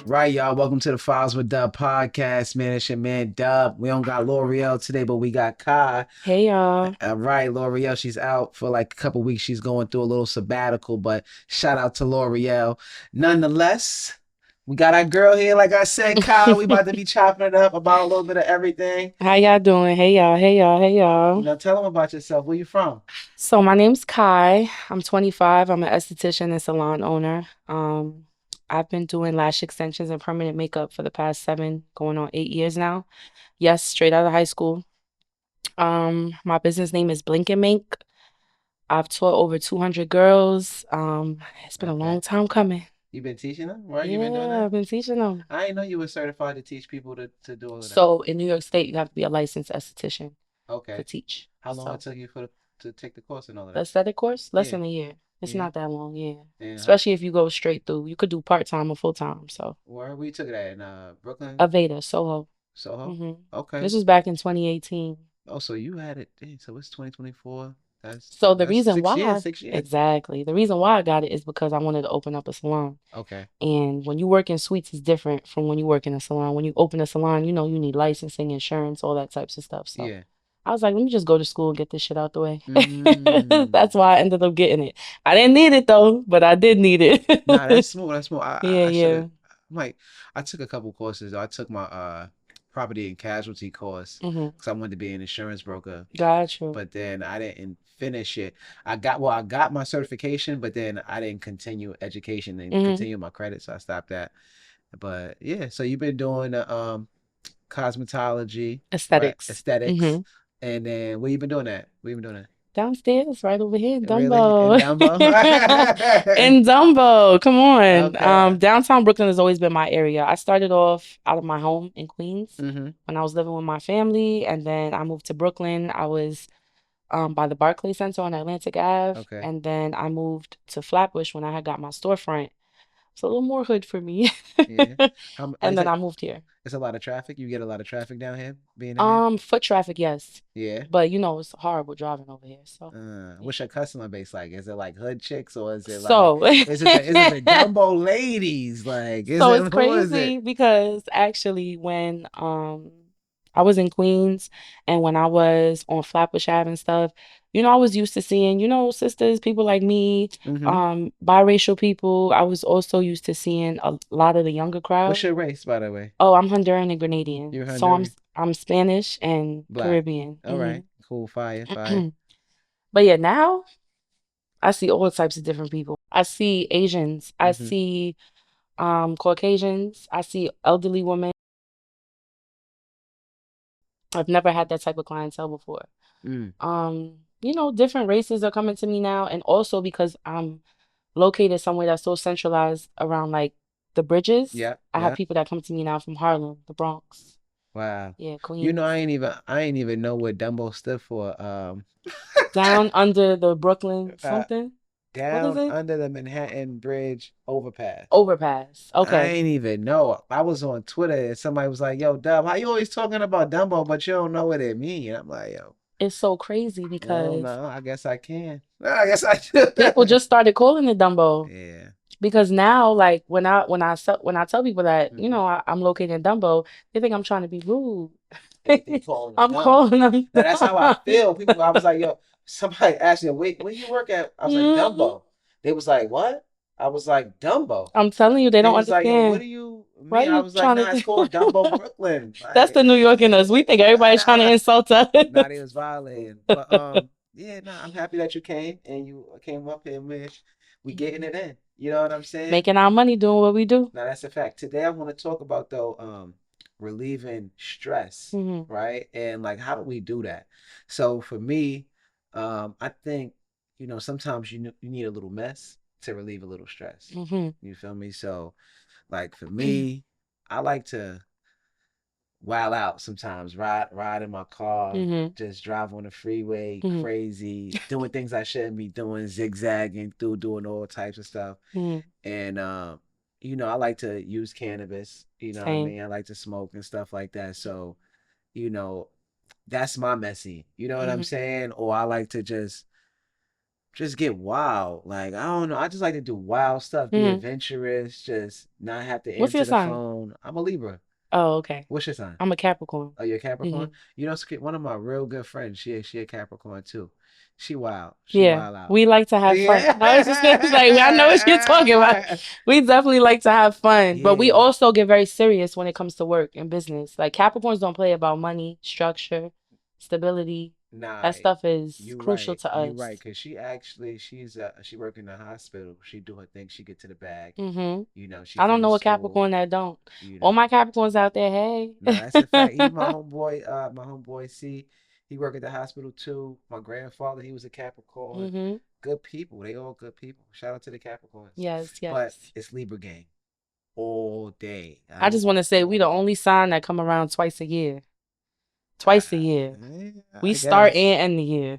Right, y'all. Welcome to the Files with Dub podcast, man. It's your man Dub. We don't got L'Oreal today, but we got Kai. Hey y'all. Right, L'Oreal. She's out for like a couple weeks. She's going through a little sabbatical, but shout out to L'Oreal. Nonetheless, we got our girl here. Like I said, Kai, we about to be chopping it up about a little bit of everything. How y'all doing? Hey y'all. Hey y'all. Hey y'all. Tell them about yourself. Where you from? So my name's Kai. I'm 25. I'm an esthetician and salon owner. I've been doing lash extensions and permanent makeup for the past 7, going on 8 years now. Yes, straight out of high school. My business name is Blink and Make. I've taught over 200 girls. It's been a Okay. long time coming. You been teaching them, right? You been doing Yeah, that? I've been teaching them. I didn't know you were certified to teach people to do all of that. So in New York State, you have to be a licensed esthetician to Okay. teach. How long it So took you to take the course and all of the that? aesthetic course, less Yeah. than a year. It's Yeah. not that long, yeah. And Especially if you go straight through. You could do part-time or full-time. So, where we took it at in Brooklyn, Aveda, Soho. Soho. hmm Okay. This was back in 2018. Oh, so you had it. Dang, so it's 2024. That's So the that's reason 6 years. why, 6 years. exactly, the reason why I got it is because I wanted to open up a salon. Okay. And when you work in suites is different from when you work in a salon. When you open a salon, you need licensing, insurance, all that types of stuff. So Yeah. I was like, let me just go to school and get this shit out the way. Mm. That's why I ended up getting it. I didn't need it though, but I did need Nah, that's it. smooth. That's smooth. Yeah, I should have. yeah. Like, I took a couple courses. I took my property and casualty course hmm because I wanted to be an insurance broker, Got you. but then I didn't finish it. I got my certification, but then I didn't continue education and hmm continue my credit, so I stopped that. But yeah, so you've been doing cosmetology, right? Aesthetics. Aesthetics, hmm and then where you been doing that? Where you been doing Downstairs, right over here in that? Really? In Dumbo. Dumbo? In Dumbo, come on. Okay. Downtown Brooklyn has always been my area. I started off out of my home in Queens Mm-hmm. when I was living with my family, and then I moved to Brooklyn. I was by the Barclays Center on Atlantic Ave, Okay. and then I moved to Flatbush when I had got my storefront. It's a little more hood for me. Yeah. And Is then it? I moved here. It's a lot of traffic. You get a lot of traffic down here, being in here. Foot traffic, yes. Yeah. But it's horrible driving over here. So yeah. What's your customer base like? Is it like hood chicks or is it like So is it the Dumbo ladies? Like is so it it's who is it? crazy because actually when I was in Queens and when I was on Flatbush Ave and stuff, I was used to seeing, sisters, people like me, Mm-hmm. biracial people. I was also used to seeing a lot of the younger What's crowd. your race, by the way? Oh, I'm Honduran and Grenadian. You're So I'm Honduran, I'm Spanish and black. Caribbean. All right, cool. Fire, fire. But yeah, now I see all types of different people. I see Asians. I Mm-hmm. see Caucasians. I see elderly women. I've never had that type of clientele before. Mm. Different races are coming to me now, and also because I'm located somewhere that's so centralized around like the bridges, Yep, I have yep. people that come to me now from Harlem, the Bronx, Wow. yeah, You know, Queens, I ain't even know what Dumbo stood for. down under the Brooklyn uh, something. What is down it? under the Manhattan Bridge overpass. Overpass. I Okay. ain't even know. I was on Twitter and somebody was like, "Yo, Dub, how you always talking about Dumbo, but you don't know what it mean?" I'm like, "Yo, It's so crazy well, because no, I guess I can. I guess I do." people just started calling it Dumbo. Yeah. Because now, like when I tell people that Hmm. I'm located in Dumbo, they think I'm trying to be rude. They calling them I'm dumb. calling them Now that's how I dumb. feel. People, I was like, "Yo," somebody asked me, where you work at?" I was like, Mhm. "Dumbo." They was like, "What?" I was like, "Dumbo." I'm telling you, they They don't was like, "Yo, what understand. do you Why are mean?" I you was like, trying to "Nah, it's do? called Dumbo Brooklyn." That's the New York in us. We think everybody's trying to insult us. Nah, they was violating. But yeah, nah, I'm happy that you came and you came up here, man. We getting Mhm. it in. You know what I'm saying? Making our money doing what we do. Now that's a fact. Today I want to talk about though, relieving stress, hmm right? And like how do we do that? So for me, I think, sometimes you need a little mess to relieve a little stress. hmm You feel me? So like for me, I like to wild out sometimes. Ride in my car, hmm just drive on the freeway, hmm crazy, doing things I shouldn't be doing, zigzagging through, doing all types of stuff. hmm And I like to use cannabis. You know what I Same. mean? I like to smoke and stuff like that. So, you know, that's my messy. You know what I'm hmm saying? Or I like to just just get wild. Like I don't know. I just like to do wild stuff, be Hmm. adventurous, just not have to What's your answer the sign? phone. I'm a Libra. Oh, okay. What's your sign? I'm a Capricorn. Oh, you're a Capricorn? Hmm. You know, one of my real good friends, she a Capricorn too. She wild. She Yeah, wild out. we like to have fun. I was just gonna say, I know what you're talking about. Yeah. We definitely like to have fun, but we Yeah. also get very serious when it comes to work and business. Like Capricorns don't play about money, structure, stability. Nah, That stuff is you crucial right. to You us. right. Cause she work in the hospital. She do her thing. She get to the bag. Hmm. You know, she I don't know finished a school. Capricorn that don't. You All know. my Capricorns out there, hey. Nah, that's a fact. Even my homeboy C, he worked at the hospital too. My grandfather, he was a Capricorn. Hmm. Good people. They all good people. Shout out to the Capricorns. Yes, But yes. it's Libra gang all day. I just want to say we the All only sign that come around twice a year. I, Twice a year. We I start guess. and end the year.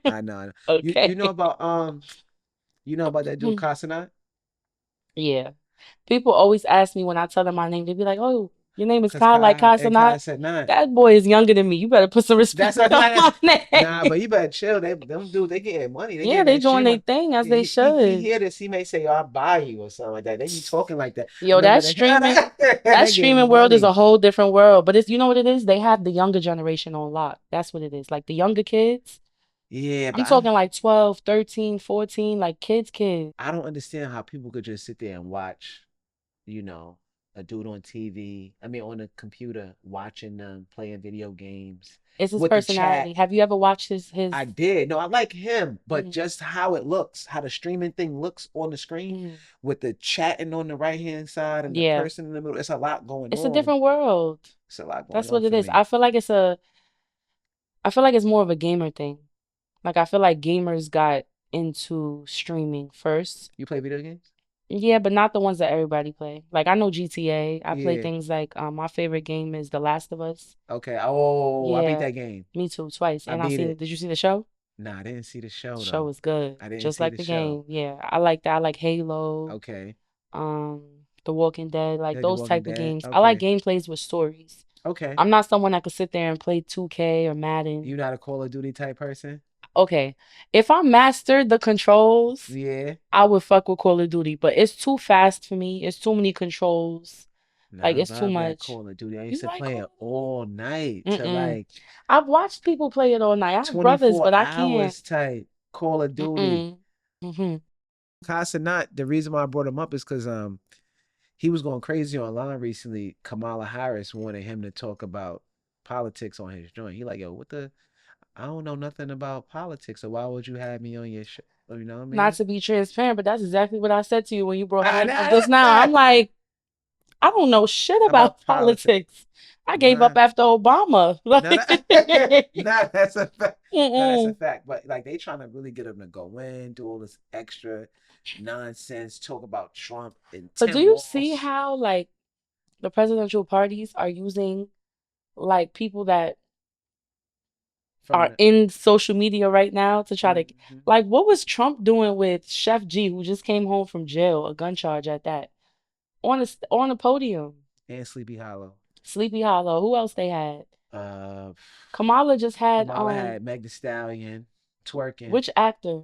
I know. You know Okay. about that dude Casanat? Yeah. People always ask me when I tell them my name, they be like, "Oh, your name is Cause Kai, like Kai Kai and Kai Sanat." said not. That boy is younger than me. You better put some That's respect what on that's my name. nah, but you better chill. Them dudes, they getting money. They Yeah, getting they that doing their streamer. thing as they He should. hear this, he may say, "Oh, I'll buy you" or something like that. They be talking like that. Yo, Remember that they streaming, that they getting streaming world is a money. whole different world. But it's, you know what it is? They have the younger generation on lock. That's what it is. Like the younger kids. Yeah, I'm but talking like 12, 13, 14, like kids. I don't understand how people could just sit there and watch, you know, a dude on TV. I mean, on a computer, watching them playing video games It's his with the chat. personality. Have you ever watched his I did. No, I like him, but Mhm, just how it looks, how the streaming thing looks on the screen mhm. with the chatting on the right hand side and the Yeah. person in the middle. It's a lot going It's a on. different world. It's a lot going That's on what it for is. me. I feel like it's more of a gamer thing. Like I feel like gamers got into streaming first. You play video games? Yeah, but not the ones that everybody play. Like I know GTA. I play Yeah. things like my favorite game is The Last of Us. Okay. Oh, I beat Yeah, that game. me too, twice. I And I beat seen it. did you see the show? Nah, I didn't see the The show show though. was good. I didn't Just see like the the show. game. Yeah, I like that. I like Halo, Okay. um, The Walking Dead, like Yeah, The those Walking type of Dead. games. I like Okay. gameplays with stories. Okay. I'm not someone that could sit there and play 2K or Madden. You not a Call of Duty type person? Okay, if I mastered the controls, Yeah. I would fuck with Call of Duty, but it's too fast for me. It's too many controls. Like Nah, I it's too vibe that much. Call of Duty. I used You to like play Call it of all night Duty? to Mm-mm. like I've watched people play it all night. I have brothers, 24 but I can't. hours type Call of Duty. Mm-mm. Mm-hmm. Casanat, the reason why I brought him up is because he was going crazy online recently. Kamala Harris wanted him to talk about politics on his joint. He like, yo, what the I don't know nothing about politics, so why would you have me on your show? You know what I Not mean? to be transparent, but that's exactly what I said to you when you brought I, me up just now. I, I'm like, I don't know shit about about politics. politics. I gave Nah, up after Obama. nah, nah, Like, nah, that's a fact. Nah, that's a mm-mm. fact. But like they trying to really get him to go in, do all this extra nonsense, talk about Trump and But do Tim you see Walsh how like the presidential parties are using like people that from are the. in social media right now to try to Mhm. like what was Trump doing with Chef G who just came home from jail, a gun charge at that, on a podium. And Sleepy Hollow. Sleepy Hollow. Who else they had? Uh, Kamala just had Kamala had Meg Thee Stallion twerking. which actor?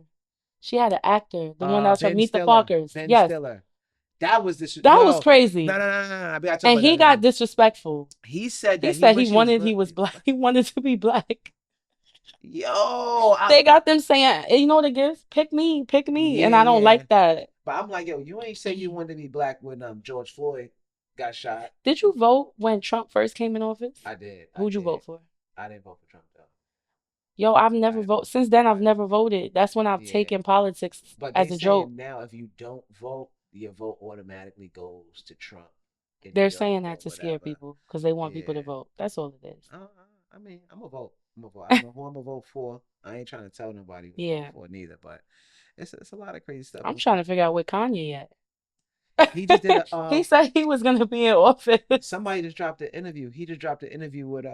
She had an actor, the one that was from Ben Meet the Stiller. Fockers. Ben Yes, Stiller. That was this. that was Yo, crazy. no. I got to talk And about he that got now. disrespectful. He said He that he said wished he was he was black. black. He wanted to be black. Yo, They got them saying, you know what it is? Pick me. And yeah, I don't yeah. like that. But I'm like, yo, you ain't say you wanted to be black when George Floyd got shot. Did you vote when Trump first came in office? I did, I Who'd you did. vote for? I didn't vote for Trump though. Yo, I've I never didn't vote voted. for Since Trump. then, I've I never voted. That's when I've Yeah. taken politics But they as a joke. saying now if you don't vote, your vote automatically goes to Trump in New They're York saying that or to scare whatever. people because they want people to Yeah. vote. That's all it is. I mean, I'm a vote. I'm a vote. I don't know who I'm gonna vote for. I ain't trying to tell nobody who to vote Yeah. for neither. But it's a lot of crazy stuff. I'm trying to figure out where Kanye He just did a at. He said he was gonna be in office. somebody just dropped an interview. He just dropped an interview with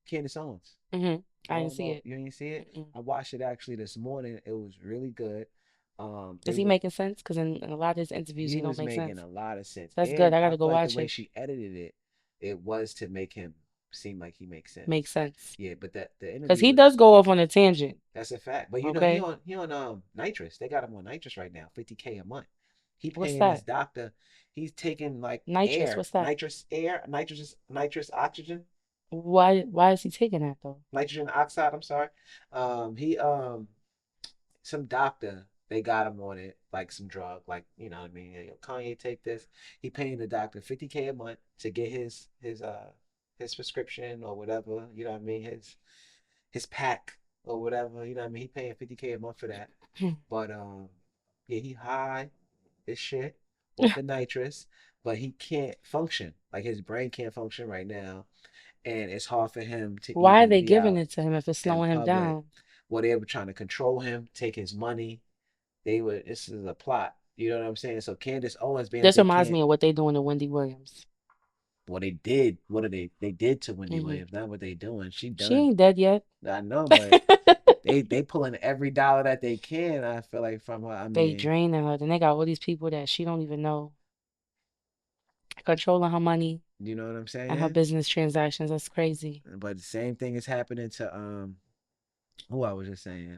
Candace Owens. Hmm. You I don't didn't see know, it. you didn't see it? Mm-mm. I watched it actually this morning. It was really good. Is They he were making sense? Because in a lot of his interviews, he he don't was make making sense. a lot of sense. That's good. And I I gotta feel go like the watch way it. she edited it, it was to make him seem like he makes Makes sense. sense. Yeah, but that the Because interview he was does go off on a tangent. that's a fact. But you know Okay. he on nitrous. They got him on nitrous right now, 50K a month. He What's paying his that? doctor. He's taking like Nitrous. What's that? nitrous oxygen, Why is he taking that though? nitrogen oxide. I'm sorry. He some doctor they got him on it like some drug like you know what I mean. Hey, Kanye take this. He paying the doctor 50K a month to get his prescription or whatever. You know what I mean. His pack or whatever. You know what I mean. He paying 50K a month for that. But yeah, he high as shit off the nitrous, but he can't function. Like his brain can't function right now, and it's hard for him to Why are even they be giving out it to him if it's in slowing him public. down? Well, they were trying to control him, take his money. They were. This is a plot. You know what I'm saying? So Candace Owens being that This they reminds can't. me of what they doing to Wendy Williams. Well, they did. What are they did to Wendy Hmm. Williams? Not what they doing. She She done. ain't dead yet. I know, but they pulling every dollar that they can. I feel like from her. I They mean, draining her. Then they got all these people that she don't even know controlling her money you know what I'm and her saying? business transactions. That's crazy. But the same thing is happening to who I was just saying,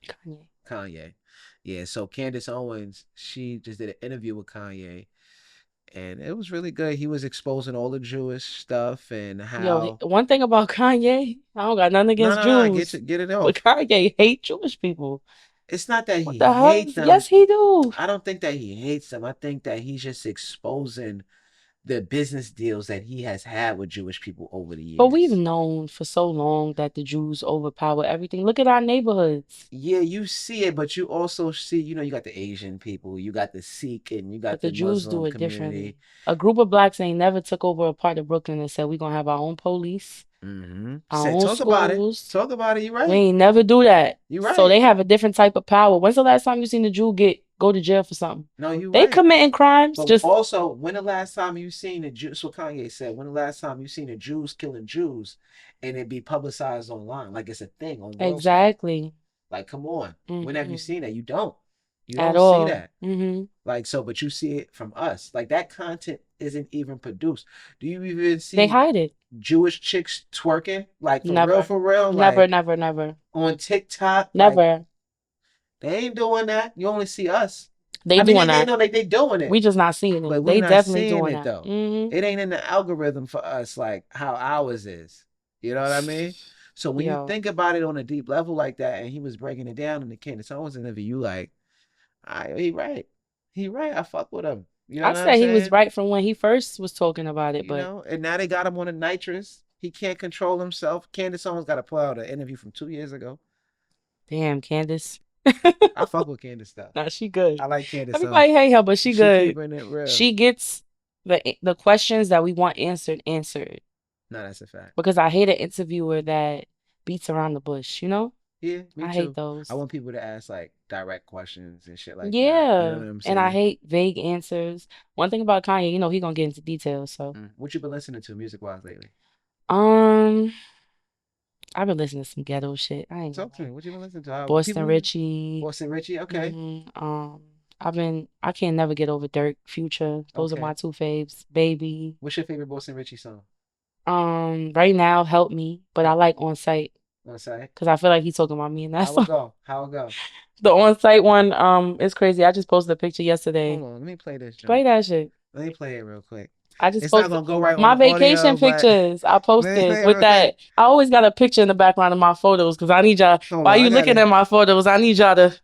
Kanye. Kanye. Yeah, so Candace Owens, she just did an interview with Kanye, and it was really good. He was exposing all the Jewish stuff and Yo, how. one thing about Kanye, I don't got nothing No, against no, no, get Jews, get it but off. Kanye hate Jewish people. It's not that What he the hell? hates them. Yes, he do. I don't think that he hates them. I think that he's just exposing the business deals that he has had with Jewish people over the But we've years. known for so long that the Jews overpower everything. Look at our neighborhoods. Yeah, you see it, but you also see, you got the Asian people, you got the Sikh, and you But got the the Jews Muslim do it community. differently. A group of blacks ain't never took over a part of Brooklyn and said we're gonna have our own police, our Say, own talk about it. schools. Talk about it. You're We right. ain't never do that. You're So right. they have a different type of power. When's the last time you seen a Jew go to jail for something? No, you're They right. committing crimes, But just also, when the last time you seen the Jews, what Kanye said, when the last time you seen the Jews killing Jews and it be publicized online, like it's a thing on World Star. exactly. Like, come on. When have you Hmm. seen that? You don't. You At don't see all. that. Hmm. Like, so, but you see it from us. Like, that content isn't even produced. Do you even They see hide it. Jewish chicks twerking? Like, Never. for real? Never, Like, never, never. on TikTok? Like, Never. they ain't doing that. You only see us. They I mean, doing they that. know they doing We it, just not seeing it. but we They not definitely seeing doing it that. though. It ain't in the algorithm for us like how ours is. You know what I mean? So when you Yo, think about it on a deep level like that, and he was breaking it down in the Candace Owens interview, you like, he right, he right. I fuck with him. You know I what I'm said he was saying? right from when he first was talking about it, You but know, and now they got him on a nitrous. He can't control himself. Candace Owens got to pull out an interview from 2 years ago. damn, Candace. I fuck with Candace stuff. Nah, she good. I like Candace Owens. Everybody hate her, but she She good. keeping it real. She gets the questions that we want answered. No, that's a fact. Because I hate an interviewer that beats around the bush, you know? Yeah, me I hate too. I those. want people to ask like direct questions and shit like that. You know Yeah, what I'm and I saying? hate vague answers. One thing about Kanye, he gonna get into details, so. What you been listening to music wise lately? Um, I've been listening to some ghetto shit. I ain't gonna Talk to me. lie. What you been listening to? How Boston people? Richie. Boston Richie. Okay. Hmm. I can't never get over Dirk, Future. Those are my Okay. two faves. Baby. What's your favorite Boston Richie song? Right now, Help Me, but I like On Site Want to say? because I feel like he's talking about me in that How it song. go? How it go? The On Site one, is crazy. I just posted a picture Hold yesterday. on. Let me play this Play joint. that shit. Let me play it real quick. I just It's not posted gonna go right on my the audio, vacation but pictures. I let me posted play it with real quick. that. I always got a picture in the background of my photos because I need y'all. Hold While on. I you got looking it. at my photos, I need y'all to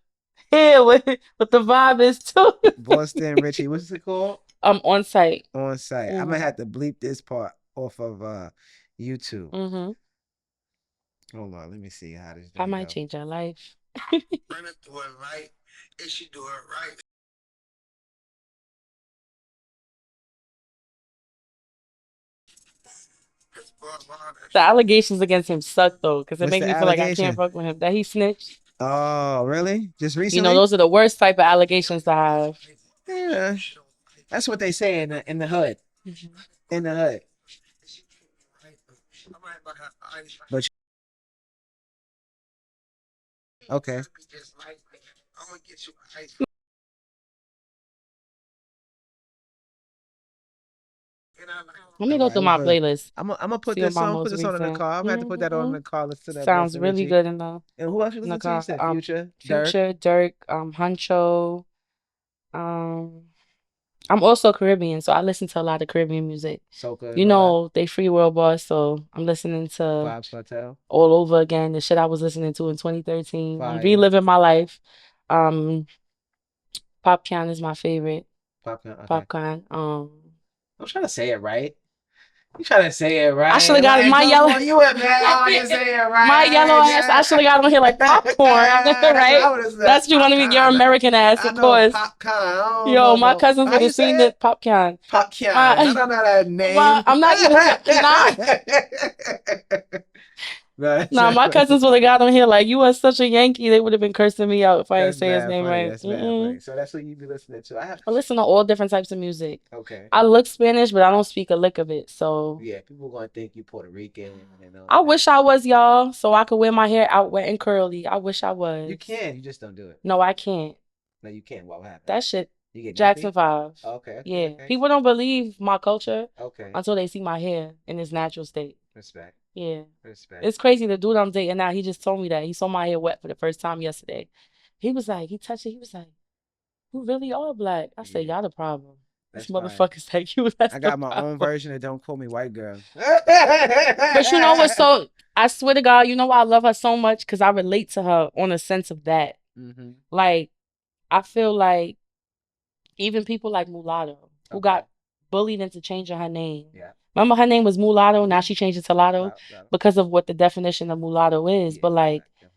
hear what the vibe is too. Boston Richie. What's it called? I'm On Site. On site. I'm gonna Hmm. have to bleep this part off of YouTube. Hmm. Hold on. Let me see how this I joint might go. change your life. Run it through it right. If she do it right. The allegations against him suck though, because it What's make the me feel like I can't allegation? fuck with him. That he snitched. Oh, really? Just recently? Those are the worst type of allegations to have. Yeah. That's what they say in the hood. Mhm. In the hood. But okay. Let All me go right, through my playlist, I'm gonna put see what this my on. Put most this on in the recent. car. I'm gonna have to put that on in the car. Listen to that boy Sounds from really Richie. good And who else you in the listen to? You car. said Future, Dirk, Future, Dirk, Huncho. Um, I'm also Caribbean, so I listen to a lot of Caribbean music. Soca, You and all that. know, they free world boss, so I'm listening to Vibes Cartel, all over again the shit I was listening to in 2013. I'm Fire, reliving my life. Um, Popcan is my favorite. Popcorn. Okay, Popcorn. I'm trying to say it right. You trying to say it I should right? have got Like, my come yellow, on, you a man. I want to say it my yellow right. ass. I should have got on here like popcorn, That's what right? I would have said. That's you want to be your Popcorn. American ass, I of know course. popcorn. I don't know Yo, my about cousins how would you have seen say it. it. Popcorn. Popcorn. I My, don't know that name. I'm not even nah. That's Nah, my cousins would have got on here like you are such a Yankee. They would have been cursing me out if I didn't that's say his bad name funny. right. That's bad funny. So that's what you be listening to. I have I listen to all different types of music. okay. I look Spanish, but I don't speak a lick of it. So Yeah, people gonna think you Puerto Rican and all I that. wish I was y'all, so I could wear my hair out wet and curly. I wish I You was. can, you just don't do it. No, I can't. No, you can. What will happen? That shit, You get Jackson nappy? 5. Okay, okay, Yeah. okay. People don't believe my culture Okay. until they see my hair in its natural state. Respect. Yeah. Respect. It's crazy. The dude I'm dating now, he just told me that. He saw my hair wet for the first time yesterday. He was like, he touched it. He was like, you really are black. I said, Yeah, y'all the problem. This that's fine. motherfucker's like, you, that's I the got my own problem. version of Don't Call Me White Girl. But you know what's so, I swear to God, you know why I love her so much? Because I relate to her on a sense of that. Mm-hmm. Like, I feel like even people like Mulatto, who Okay. got bullied into changing her name. Yeah. Remember her name was Mulatto, now Mm-hmm. she changed it to Lotto because of what the definition of mulatto is. Yeah. But like, Correct.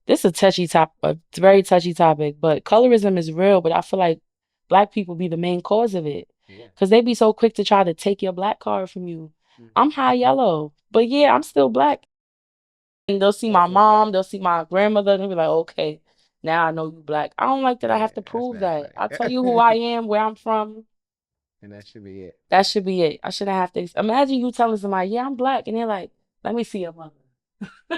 this is a touchy topic, a very touchy topic. But colorism is real, but I feel like black people be the main cause of it. Yeah. Because they be so quick to try to take your black card from you. Mm-hmm. I'm high yellow, but yeah, I'm still black. And they'll see my That's a fact. mom, they'll see my grandmother, and they'll be like, okay, now I know you black. I don't like that I Yeah, have to that's prove bad that. funny. I'll tell you who I am, where I'm from. And that should be it. That should be it. I shouldn't have to. Imagine you telling somebody, yeah, I'm black. And they're like, let me see your mother.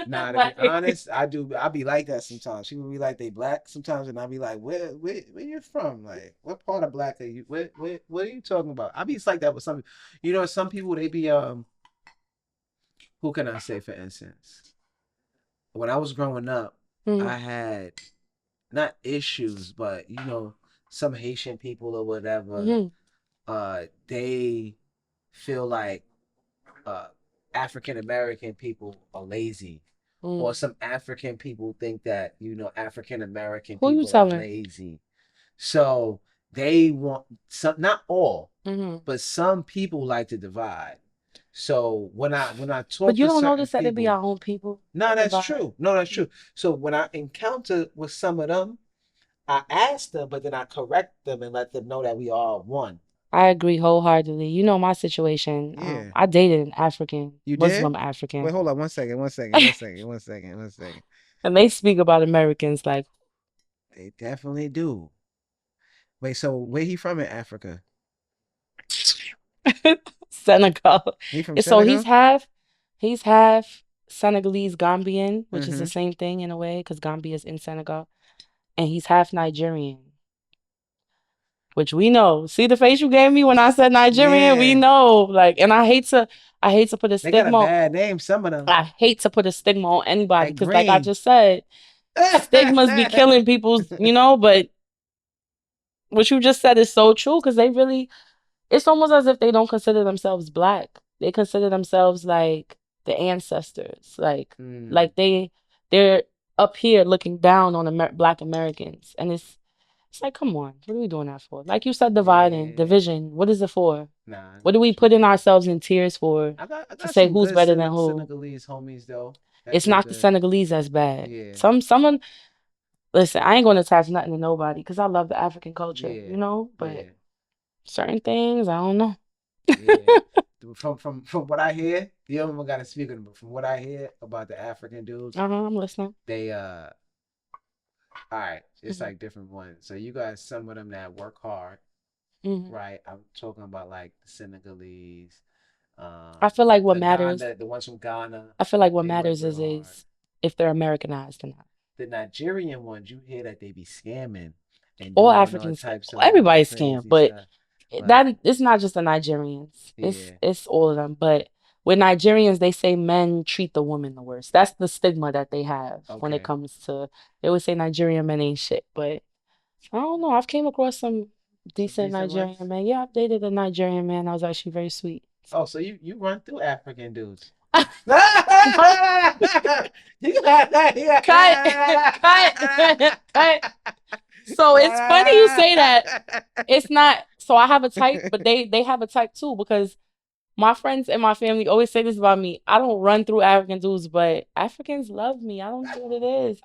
Nah, to be Like, honest, I do. I be like that sometimes. People be like they black sometimes, and I be like, where you from? Like, what part of black are you? What are you talking about? I be it's like that with some. You know, some people they be Who can I say for instance? When I was growing up, mm, I had not issues, but you know, some Haitian people or whatever, mm, they feel like uh African American people are lazy, or mm. some African people think that African American Who you people are telling? lazy. So they want some, not all, Hmm. but some people like to divide. So when I But talk you to don't certain notice that they be people, our own people no, that that's divide. true. No, that's true. So when I encounter with some of them, I ask them, but then I correct them and let them know that we are one. I agree wholeheartedly. You know my situation. Yeah. I dated an African, You did? Muslim Wait, African, hold on 1 second, 1 second, 1 second, 1 second, 1 second. and they speak about Americans like They definitely do. Wait, so where he from in Africa? Senegal. He from And so Senegal? he's half Senegalese Gambian, which is the Mm-hmm. same thing in a way because Gambia is in Senegal, and he's half Nigerian, which we know. See the face you gave me when I said Nigerian? We Yeah. know. Like, and I hate to put a They got a stigma. bad name, some of them. I hate to put a stigma on anybody Like because, like I Green. just said, stigmas be killing people's, but what you just said is so true because they really, it's almost as if they don't consider themselves black. They consider themselves like the ancestors, Hmm. like they're up here looking down on Black Americans, and it's like, come on, what are we doing that for? Like you said, dividing, Yeah. division. What is it for? Nah, I What know do we what you put in mean. ourselves in tears for I to got say some who's good better than who? Senegalese homies though. That It's they not the good. Senegalese that's bad. Yeah. Someone listen. I ain't going to attach nothing to nobody because I love the African culture, Yeah. But Yeah. certain things, I don't know. Yeah. From what I hear, you don't even gotta speak of them, but from what I hear about the African dudes, Uh-huh, I'm listening. they all right, it's Hmm. like different ones. So you got some of them that work hard, Hmm. right? I'm talking about like the Senegalese, I feel like what the matters. Ghana, the ones from Ghana, I feel like what they work matters real hard. is if they're Americanized or not. The Nigerian ones, you hear that they be scamming and All doing all Africans, types of everybody's scam, crazy but stuff. That it's not just the Nigerians. Yeah. It's all of them. But with Nigerians, they say men treat the woman the worst. That's the stigma that they have when it Okay. comes to. They always say Nigerian men ain't shit, but I don't know. I've came across some Some decent decent ones. Nigerian men. Yeah, I've dated a Nigerian man. I was actually very sweet. Oh, so you run through African dudes. Cut, cut, cut. So it's funny you say that. It's not. So I have a type, but they have a type too because my friends and my family always say this about me. I don't run through African dudes, but Africans love me. I don't know what it is.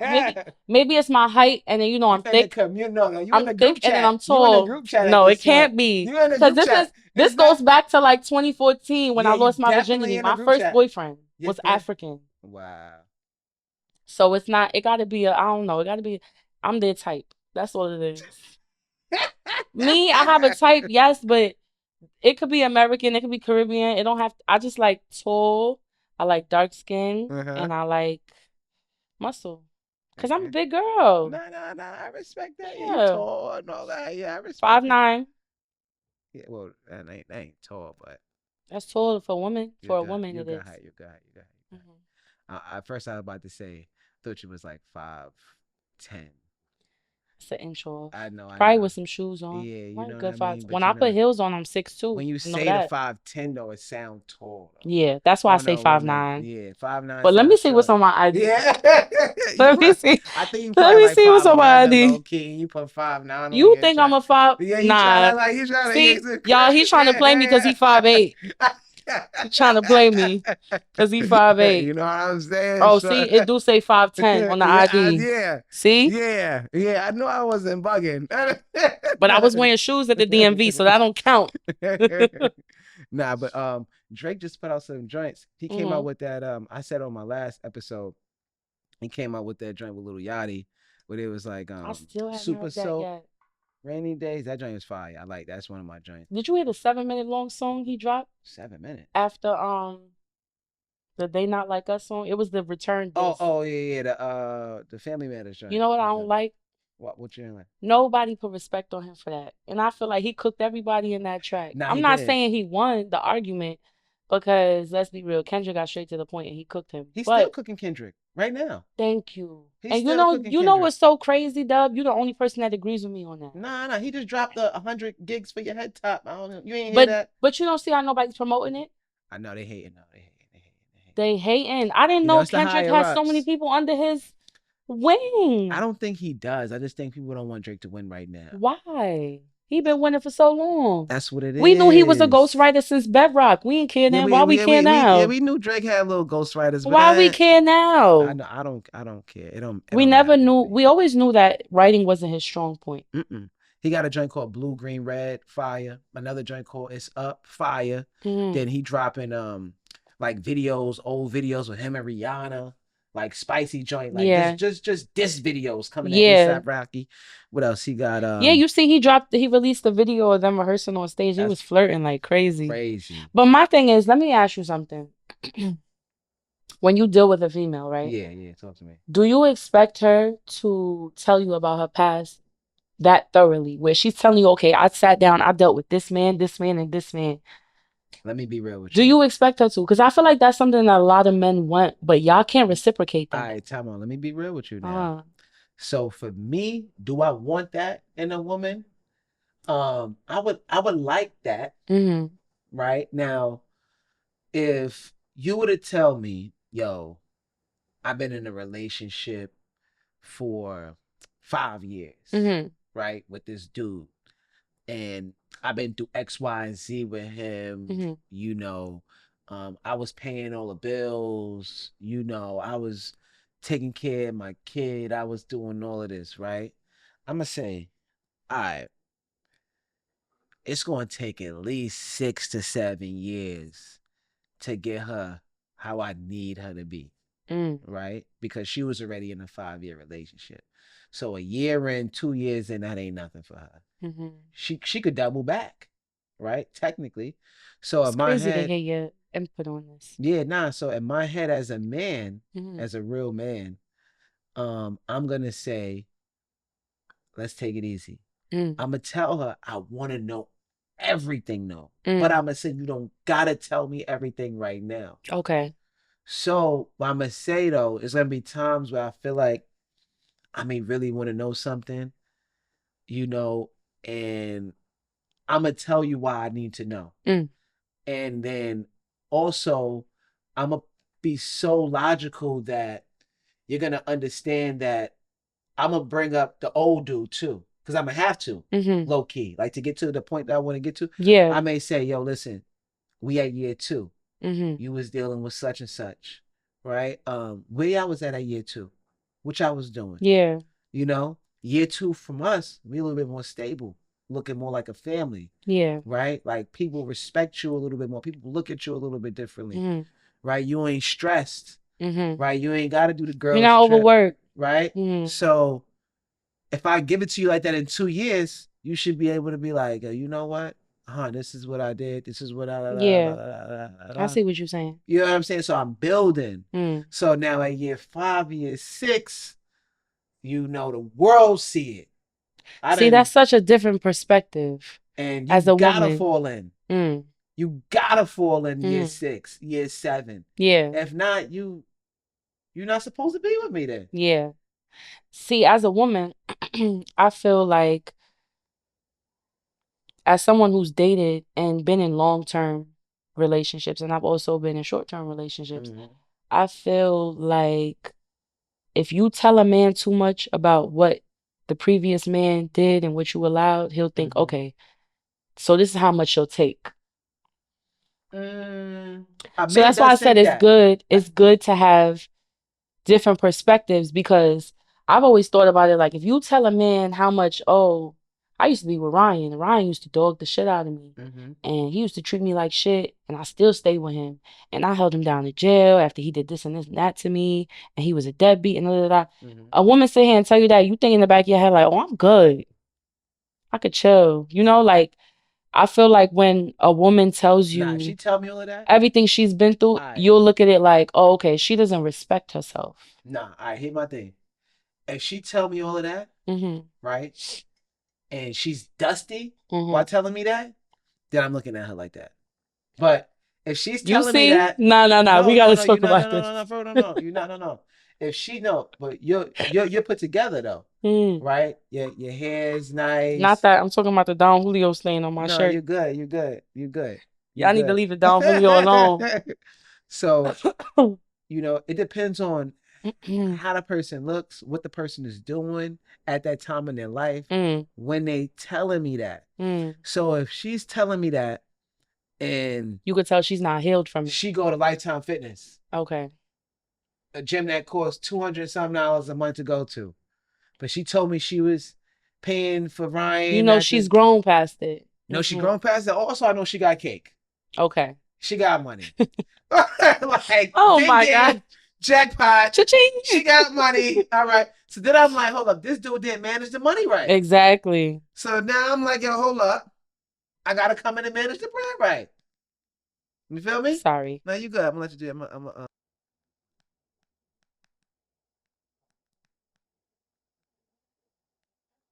Maybe it's my height, and then You I'm in the thick. community? No, you in I'm the thick, group and then chat. I'm You in the tall. group chat at No, it this point. can't be You in the because group chat. this It's goes not. back to like 2014 when I Yeah, you lost my definitely virginity. in the My group first chat. boyfriend Your was first. African, Wow. so it's not. It got to be a. I don't know. It got to be. I'm their type. That's what it is. Me, I have a type, yes, but it could be American, it could be Caribbean. It don't have. I just like tall. I like dark skin, Uh-huh. and I like muscle. Cause I'm a Okay. big girl. No. I respect that. Yeah, you Yeah, tall and all that. Yeah, I five respect it. nine. Yeah, well, that ain't tall, but That's tall for a woman. you're For a good. woman, You're it good is. height. You're good height. You're good height. You're good Hmm. height. At first, I was about to say, thought you was like 5'10". It's an inch off. I know, I Probably know. with some shoes on. Yeah, you Like know what I good five. mean. When But I put heels on, I'm 6'2". when you I know say the that. 5'10" though, it sound tall Yeah, that's though. why I I don't say know five when the nine. yeah 5'9" But let me sounds see what's short. on my ID. Yeah, Let me see. I think you Let probably me like see what's five on my eleven low ID. key. You put 5'9" on You here think try. I'm a five? Yeah, you try Nah. to like you trying to See, get y'all, he trying to play me because he 5'8". He trying to play me because he 5'8". You know what I'm saying? Oh, So, see, it do say 5'10" on the yeah, ID. yeah, See? yeah. I know I wasn't bugging. But I was wearing shoes at the DMV, so that don't count. Nah, but Drake just put out some joints. He came out Hmm. with that I said on my last episode, he came out with that joint with Little Yachty, where it was like I still haven't Super heard that Soap, yet. Rainy Days. That joint was fire. I like that's one of my joints. Did you hear the 7 minute long song he dropped 7 minutes. after the They Not Like Us song? It was the return disc. Oh yeah, the Family Matters You joint. know what I You don't talking about. like? What you like? Nobody put respect on him for that. And I feel like he cooked everybody in that track. Nah, I'm he not did. saying he won the argument because let's be real, Kendrick got straight to the point and he cooked him. He's still But cooking Kendrick right now. thank you. He's And still cooking you know Kendrick. what's so crazy, Dub? You're the only person that agrees with me on that. Nah. He just dropped the 100 gigs for your head top. I don't know. You ain't hear But that? you don't see how nobody's promoting it? I know they hating. No, they hating. They hating. They hating. They hating. I didn't You know, know it's the Kendrick higher has so many ups. people under his I wing. don't think he does. I just think people don't want Drake to win right now. Why? He been winning for so long. That's what it We knew he was a is. ghostwriter since Bedrock. We ain't care Yeah, then. Why we care now? we knew Drake had little ghostwriters, but Why we care I now? know I don't care. It We don't never matter to knew. me. We always knew that writing wasn't his strong point. Mm-mm. He got a joint called Blue, Green, Red, Fire. Another joint called It's Up, Fire. Mm. Then he dropping like videos, old videos with him and Rihanna, like spicy joint, like Yeah. just diss videos coming at Yeah. ASAP Rocky. What else he got? Yeah, you see he released a video of them rehearsing on stage. He That's was flirting like crazy. crazy. But my thing is, let me ask you something. When you deal with a female, right? Yeah. Talk to me. Do you expect her to tell you about her past that thoroughly, where she's telling you, okay, I sat down, I dealt with this man, and this man. Let me be real with Do you. you expect her to? Because I feel like that's something that a lot of men want, but y'all can't reciprocate All that. right, time on. Let me be real with you now. Uh, So for me, do I want that in a woman? I would like that, mm-hmm, right? Now, if you were to tell me, yo, I've been in a relationship for 5 years, mm-hmm, right, with this dude, and I've been through X, Y, and Z with him, mm-hmm. I was paying all the bills, I was taking care of my kid, I was doing all of this, right? I'm gonna say, all right, it's gonna take at least 6 to 7 years to get her how I need her to be, Mm, right? Because she was already in a 5 year relationship. So a year in, 2 years in, that ain't nothing for her. mm-hmm. She could double back, right? Technically. So It's in my crazy to head, hear your input on this. yeah, nah. So in my head as a man, Mm-hmm, as a real man, I'm gonna say, let's take it easy. mm, I'm gonna tell her I want to know everything no. But Mm. I'm gonna say you don't gotta tell me everything right now. Okay. So what I'm gonna say though, it's gonna be times where I feel like I may really want to know something, you know, and I'm gonna tell you why I need to know. Mm. And then also I'm gonna be so logical that you're gonna understand that I'm gonna bring up the old dude too, because I'm gonna have to, Mm-hmm. low key, like to get to the point that I want to get to. Yeah. I may say, yo, listen, we at year 2. Mm-hmm. You was dealing with such and such, right? Where I was at year 2, which I was doing, Yeah. you know, year 2 from us, we a little bit more stable, looking more like a family, Yeah. right? Like people respect you a little bit more. People look at you a little bit differently, Mm-hmm. right? You ain't stressed, Mm-hmm. right? You ain't got to do the You're girls not trip, overworked. right? Mm-hmm. So if I give it to you like that in 2 years, you should be able to be like, you know what? This is what I did. This is what I. Yeah. I see what you're saying. You know what I'm saying? So I'm building. Mm. So now at year 5, year 6, you know the world see it. I See, that's didn't, such a different perspective and you as a gotta woman. fall in. Mm. You gotta fall in year Mm. 6, year 7. Yeah. If not, you're not supposed to be with me then. Yeah. See, as a woman, I feel like as someone who's dated and been in long-term relationships, and I've also been in short-term relationships, Mm-hmm. I feel like if you tell a man too much about what the previous man did and what you allowed, he'll think, Mm-hmm. okay, so this is how much you'll take. A So man that's why I does said think it's that. good. It's good to have different perspectives because I've always thought about it like if you tell a man how much, oh, I used to be with Ryan, and Ryan used to dog the shit out of me. Mm-hmm. And he used to treat me like shit, and I still stayed with him. And I held him down to jail after he did this and this and that to me, and he was a deadbeat and da da da. Mm-hmm. A woman sit here and tell you that, you think in the back of your head, like, oh, I'm good. I could chill. You know, like I feel like when a woman tells Nah, if she you tell me all of that, everything she's been through, I you'll look at it like, oh, okay, she doesn't respect herself. nah, I hear my thing. If she tell me all of that, Mm-hmm. right, and she's dusty Mm-hmm. while telling me that, then I'm looking at her like that. But if she's You telling me see? that, No, no, no. no, We no, gotta no, you talk not, about no, no, this. no, no, bro, no, no, you not, no, no. If she no, but you're put together though, Mm. right? Your hair is Not nice. that I'm talking about the Don Julio stain on my No, shirt. you're good. You're good. You're good. You're Y'all need to good. leave the Don Julio alone. So, it depends on how the person looks, what the person is doing at that time in their life Mm, when they telling me that. mm. So if she's telling me that and You could tell she's not healed from it. she go to Lifetime Fitness, Okay. a gym that costs $200 a month to go to, but she told me she was paying for You Ryan know at she's the. grown past it. No, she Hmm. grown past that. Also, I know she got cake. Okay. She got money. Like, Oh ding my God. ding, jackpot. Cha-ching. She got money. All right. So then I'm like, hold up, this dude didn't manage the money right. Exactly. So now I'm like, yo, hold up. I gotta come in and manage the bread right. You feel me? Sorry. No, you good. I'm gonna let you do it.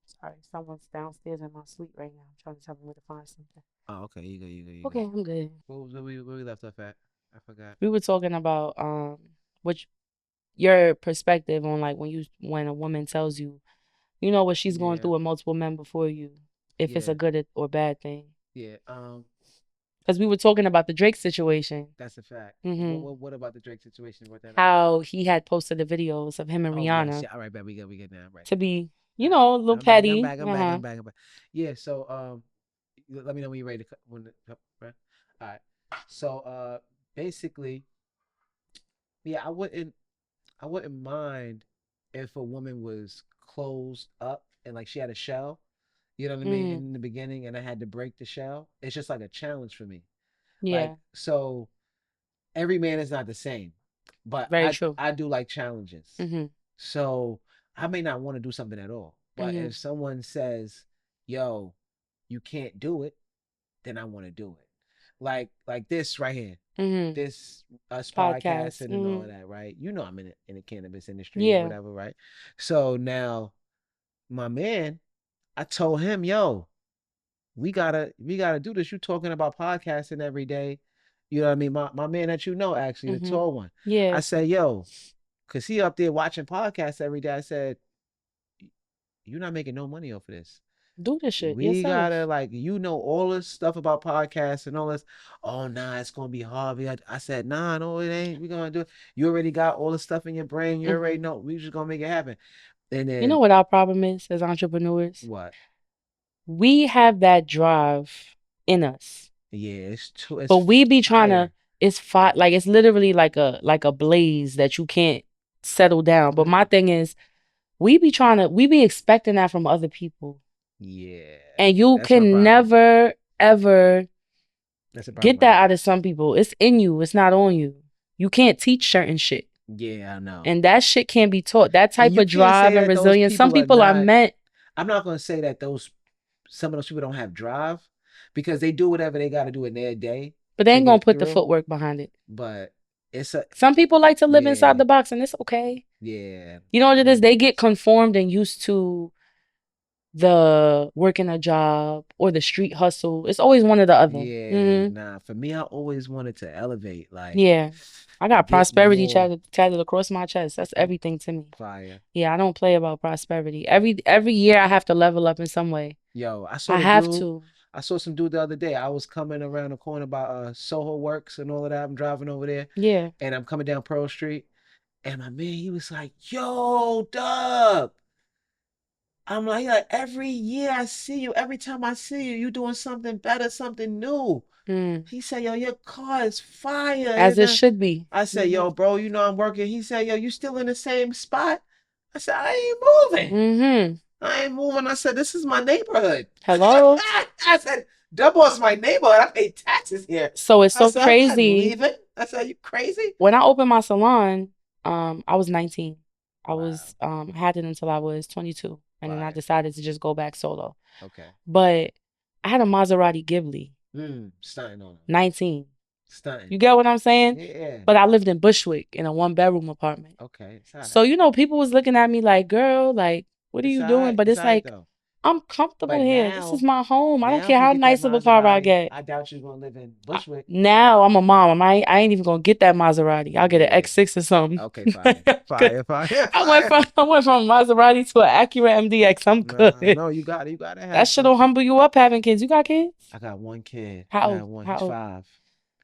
Sorry. Someone's downstairs in my suite right now trying to tell me where to find something. Oh, okay. You good. You good. You Okay, good. I'm good. Where we left off at? I forgot. We were talking about which your perspective on like when a woman tells you, you know what she's going Yeah. through with multiple men before you, if it's a Yeah. good or bad thing. Yeah. Because we were talking about the Drake situation. That's a fact. Hmm. What about the Drake situation? What that? How he had posted the videos of him and Oh yes. Rihanna Yeah. All right, bet we good now. Right. to be, All you right. know, a little I'm back. I'm petty. back. I'm back. Uh-huh. I'm back. I'm back. Yeah. So let me know when you're ready to right. All right. So basically, yeah, I wouldn't mind if a woman was closed up and like she had a shell, you know what I mean, Mm, in the beginning, and I had to break the shell. It's just like a challenge for me. Like, yeah, so every man is not the same, but very I true. I do like challenges. Hmm. So I may not want to do something at all, but Hmm. if someone says, "Yo, you can't do it," then I want to do it. Like this right here, Hmm. this us Podcast. podcasting and all Hmm. of that, right? You know, I'm in the cannabis industry or Yeah. whatever, right? So now my man, I told him, yo, we gotta do this. You talking about podcasting every day. You know what I mean? My man that you know, actually, the Mm-hmm. tall one. I Yeah. said, yo, cause he up there watching podcasts every day. I said, you're not making no money off of this. Do the shit We gotta, yourself. like, all this stuff about podcasts and all this. Oh nah, it's gonna be hard. I said, nah, no, it ain't. We gonna do it. You already got all the stuff in your brain. You already Mm-hmm. know. We just gonna make it happen. And You know then what our problem is as entrepreneurs? what? We have that drive in us, Yeah, it's but we be trying to. fire. It's like it's literally like a blaze that you can't settle down. But my Mm, thing is, we be expecting that from other people, yeah, and you that's my can problem. never ever That's the get problem I that got. out of some people. It's in you. It's not on you. You can't teach certain shit. Yeah, I know. And that shit can't be taught. That And type you of can't drive say and that those resilience. Some people are people are not. meant, I'm not gonna say that those some of those people don't have drive because they do whatever they got to do in their day but they to ain't gonna get put the through. footwork behind it. But it's a Some people like to live inside yeah, the box, and it's okay. yeah, You know what it is? mm, They get conformed and used to the working a job or the street hustle. It's always one or the other. yeah. Hmm. Nah, for me, I always wanted to elevate, like Yeah. I got get prosperity more tatted across my chest. That's everything to me. fire. Yeah, I don't play about prosperity. Every year I have to level up in some way. Yo, I have to. I saw some dude the other day. I was coming around the corner by Soho Works and all of that. I'm driving over there Yeah. and I'm coming down Pearl Street. And my man, he was like, yo, Dub. I'm like, every year I see you, every time I see you, you doing something better, something new. Mm. He said, yo, your car is fire. As And it should be. I said, Hmm. yo, bro, you know I'm working. He said, yo, you still in the same spot? I said, I ain't moving. Hmm. I ain't moving. I said, this is my neighborhood. Hello? I said, Dubbo's my neighborhood. I pay taxes here. So it's I so said, I'm not crazy. leaving. I said, you crazy? When I opened my salon, I was 19. Wow. Had it until I was 22. And then I Fire. decided to just go back solo. Okay. But I had a Maserati Ghibli, Stunting on him. 19. Stunting. You get what I'm saying? Yeah. But I lived in Bushwick in a one-bedroom apartment. Okay. It's all So, right. people was looking at me like, girl, like, what are It's you all doing? right. But It's it's all right like, though. I'm comfortable But here. This is now, my home. I don't now care if you how get that nice of a car I Maserati, get. I doubt you're gonna live in Bushwick. Now I'm a mom. I ain't even gonna get that Maserati. I'll get an Yeah. X6 or something. Okay, fire. Fire, fire, fire. I went from Maserati to an Acura MDX. I'm Nah, good. no, you got it. You gotta That have some. shit'll humble you up having kids. You got kids? I got one kid. I How old? got one. How He's old? 5.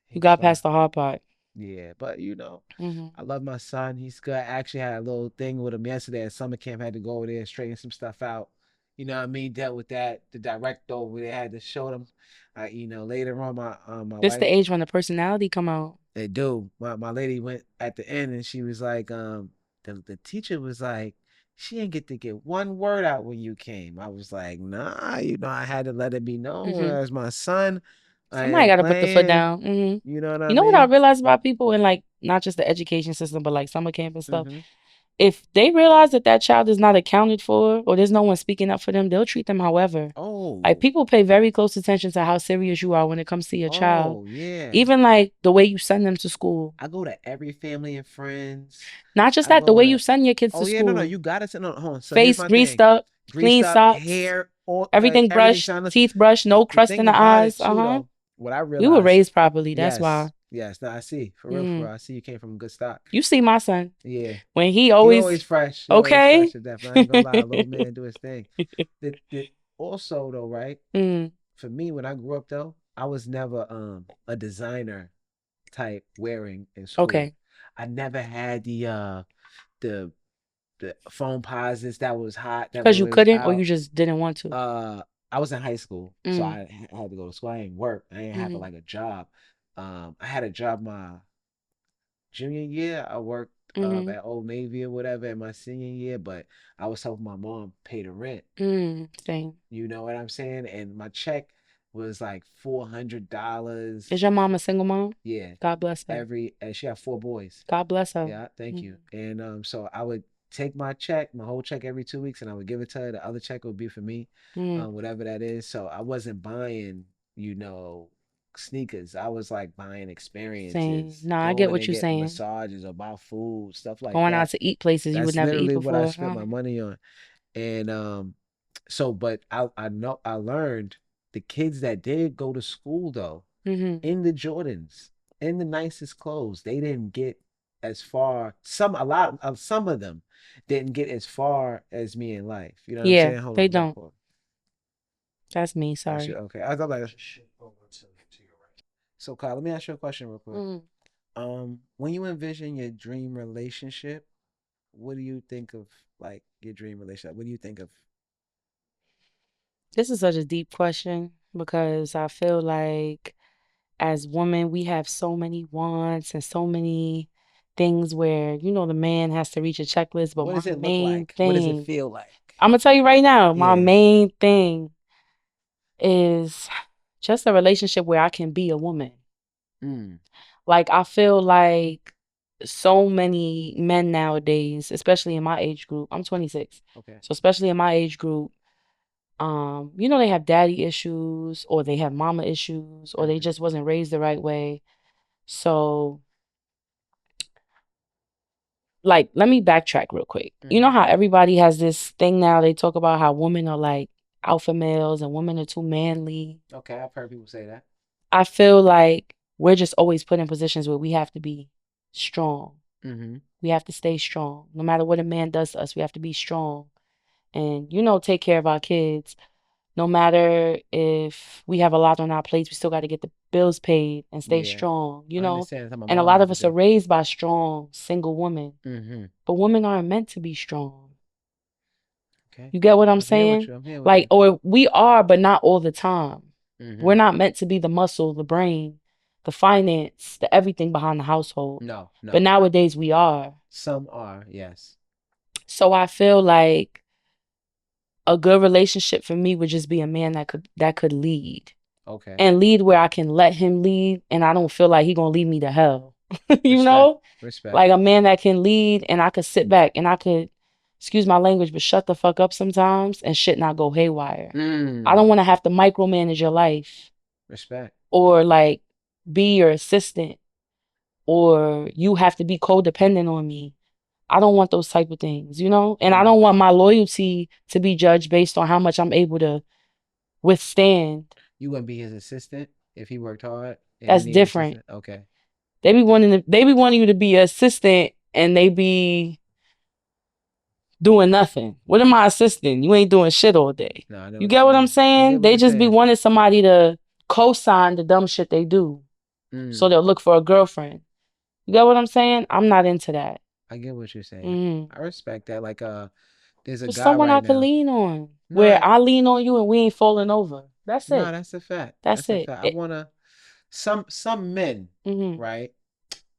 You He's got 5. past the hard part. Yeah, but Hmm. I love my son. He's good. I actually had a little thing with him yesterday at summer camp. Had to go over there and straighten some stuff out. You know what I mean? Dealt with that. The director over there had to show them. Later on, my This the wife, age when the personality come out. they do. My lady went at the end and she was like, the teacher was like, she didn't get to get one word out when you came. I was like, nah, I had to let it be known Hmm. as my son. I Somebody ain't got to put the foot playing. down. Hmm. You know what I You know what I mean? realized about people in like not just the education system, but like summer camp and stuff. Mm-hmm. If they realize that that child is not accounted for or there's no one speaking up for them, they'll treat them however. Like Oh, people pay very close attention to how serious you are when it comes to your child. oh yeah. Even like the way you send them to school. I go to every family and friends. Not just I that, the go way you to. send your kids Oh to yeah, no, school. you got it. No, hold on. So here's Face my greased thing: up, greased clean up socks, hair, all like everything everything brushed, shining. teeth brushed, no The crust in thing the about it eyes. too, Uh-huh. though, what I We were realized. raised properly. That's why. Yes, yes. No, I see. For Mm. real. I see you came from a good stock. You see my son. Yeah, When he he always always fresh. He always fresh okay. to death. I ain't gonna lie, little man do his thing. Also though, right? Mm. For me, when I grew up though, I was never a designer type wearing in school. Okay. I never had the the phone posits that was hot that Because you was couldn't or you out. just didn't want to. Uh, I was in high school, so Mm. I had to go to school. I didn't work. I didn't have Mm-hmm. like a job. I had a job my junior year. I worked Mm-hmm. at Old Navy or whatever in my senior year, but I was helping my mom pay the rent. Mm. Same. You know what I'm saying? And my check was like $400. Is your mom a single mom? Yeah, God bless her. and she had 4 boys. God bless her. Yeah, thank you. Mm. And so I would take my check, my whole check every 2 weeks, and I would give it to her. The other check would be for me, Mm. whatever that is. So I wasn't buying, sneakers. I was like buying Same. experiences, No, I get going what and you're getting saying. massages or buy food, stuff like Going out that. to eat places you would That's never eat literally what I before. spent my money on. And but I know I learned the kids that did go to school though, Mm-hmm. in the Jordans, in the nicest clothes, they didn't get as far. A lot of some of them didn't get as far as me in life. You know what I'm Yeah, saying? Hold they on, don't. pause. That's me. That's you. Sorry. Okay, I thought like. So, Kyle, let me ask you a question real quick. Mm. When you envision your dream relationship, what do you think of like your dream relationship? What do you think of? This is such a deep question because I feel like as women, we have so many wants and so many things where, the man has to reach a checklist. But What my does it look main like? What does it thing, feel like? I'm gonna tell you right now, my Yeah. main thing is just a relationship where I can be a woman. Mm. Like, I feel like so many men nowadays, especially in my age group, I'm 26. Okay. So, especially in my age group, they have daddy issues or they have mama issues or they Mm-hmm. just wasn't raised the right way. So, like, let me backtrack real quick. You Mm-hmm. know how everybody has this thing now, they talk about how women are like alpha males and women are too manly. Okay, I've heard people say that. I feel like we're just always put in positions where we have to be strong. Mm-hmm. We have to stay strong. No matter what a man does to us, we have to be strong and, take care of our kids. No matter if we have a lot on our plates, we still got to get the bills paid and stay Yeah, I strong. understand. That's how my And a mom lot had of to us are do. raised by strong, single women. Mm-hmm. But women aren't meant to be strong. Okay, You get what I'm I'm here with saying? you. I'm here with Like, you. or we are, but not all the time. We're Mm-hmm. not meant to be the muscle, the brain, the finance, the everything behind the household. No, But no. nowadays we are. Some are, yes. So I feel like a good relationship for me would just be a man that could lead. Okay. And lead where I can let him lead and I don't feel like he gonna lead me to hell. you Respect. know? Respect. Like a man that can lead and I could sit back and I could, excuse my language, but shut the fuck up sometimes and shit not go haywire. I don't Mm. want to have to micromanage your life Respect. or like be your assistant or you have to be codependent on me. I don't want those type of things. And I Mm. don't want my loyalty to be judged based on how much I'm able to withstand. You wouldn't be his assistant if he worked hard and he That's needed different. assistant? Okay. They be wanting you to be an assistant and they be doing nothing. What am I assisting? You ain't doing shit all day. No, I know You what get you what I'm mean. I get saying? what They you're just be saying. wanting somebody to co-sign the dumb shit they do. So Mm. they'll look for a girlfriend. You get what I'm saying? I'm not into that. I get what you're saying. Mm. I respect that. Like there's a Just guy someone right I could now. lean on. Where Nah, I lean on you and we ain't falling over. That's nah, it. that's a fact. That's That's a it. fact. I wanna some men, Mm-hmm. right?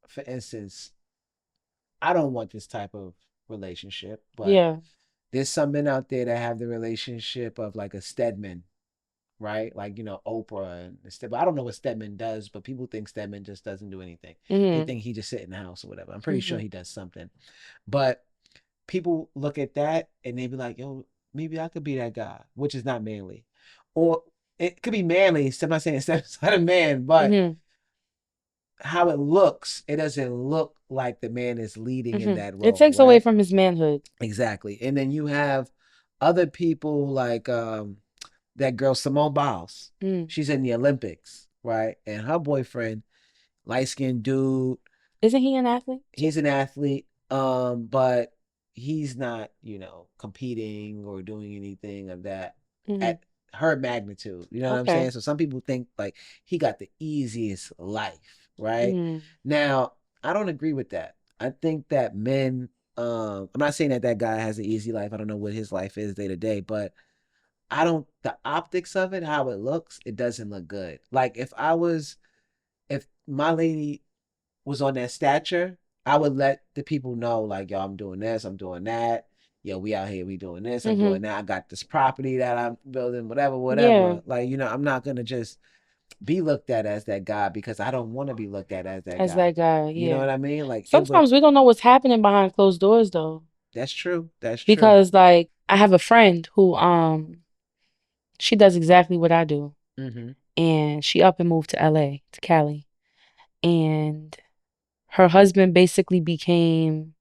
For instance, I don't want this type of relationship, but Yeah. there's some men out there that have the relationship of like a Stedman, right? Like, Oprah and Stedman. I don't know what Stedman does, but people think Stedman just doesn't do anything. They Mm-hmm. think he just sit in the house or whatever. I'm pretty sure Mm-hmm. he does something. But people look at that and they be like, yo, maybe I could be that guy, which is not manly. Or it could be manly. I'm not saying Stedman's not a man, but Mm-hmm. how it looks, it doesn't look like the man is leading in Mm-hmm. that It role, takes away right? from his manhood. Exactly. And then you have other people like that girl Simone Biles. Mm. She's in the Olympics, right? And her boyfriend, light skinned dude, Isn't he an athlete too? he's an athlete, but he's not, competing or doing anything of that Mm-hmm. at her magnitude. You know what I'm Okay. saying? So some people think like he got the easiest life, right? Mm-hmm. Now, I don't agree with that. I think that men, I'm not saying that that guy has an easy life. I don't know what his life is day to day, but I don't, the optics of it, how it looks, it doesn't look good. Like if my lady was on that stature, I would let the people know, like, yo, I'm doing this, I'm doing that. Yo, we out here, we doing this, I'm Mm-hmm. doing that. I got this property that I'm building, whatever, Yeah. whatever. Like, I'm not gonna just be looked at as that guy because I don't want to be looked at as that As guy. that guy, You know yeah. what I mean? Like it would. Sometimes we don't know what's happening behind closed doors though. That's true. That's true. Because like I have a friend who she does exactly what I do. Mm-hmm. And she up and moved to LA, to Cali. And her husband basically became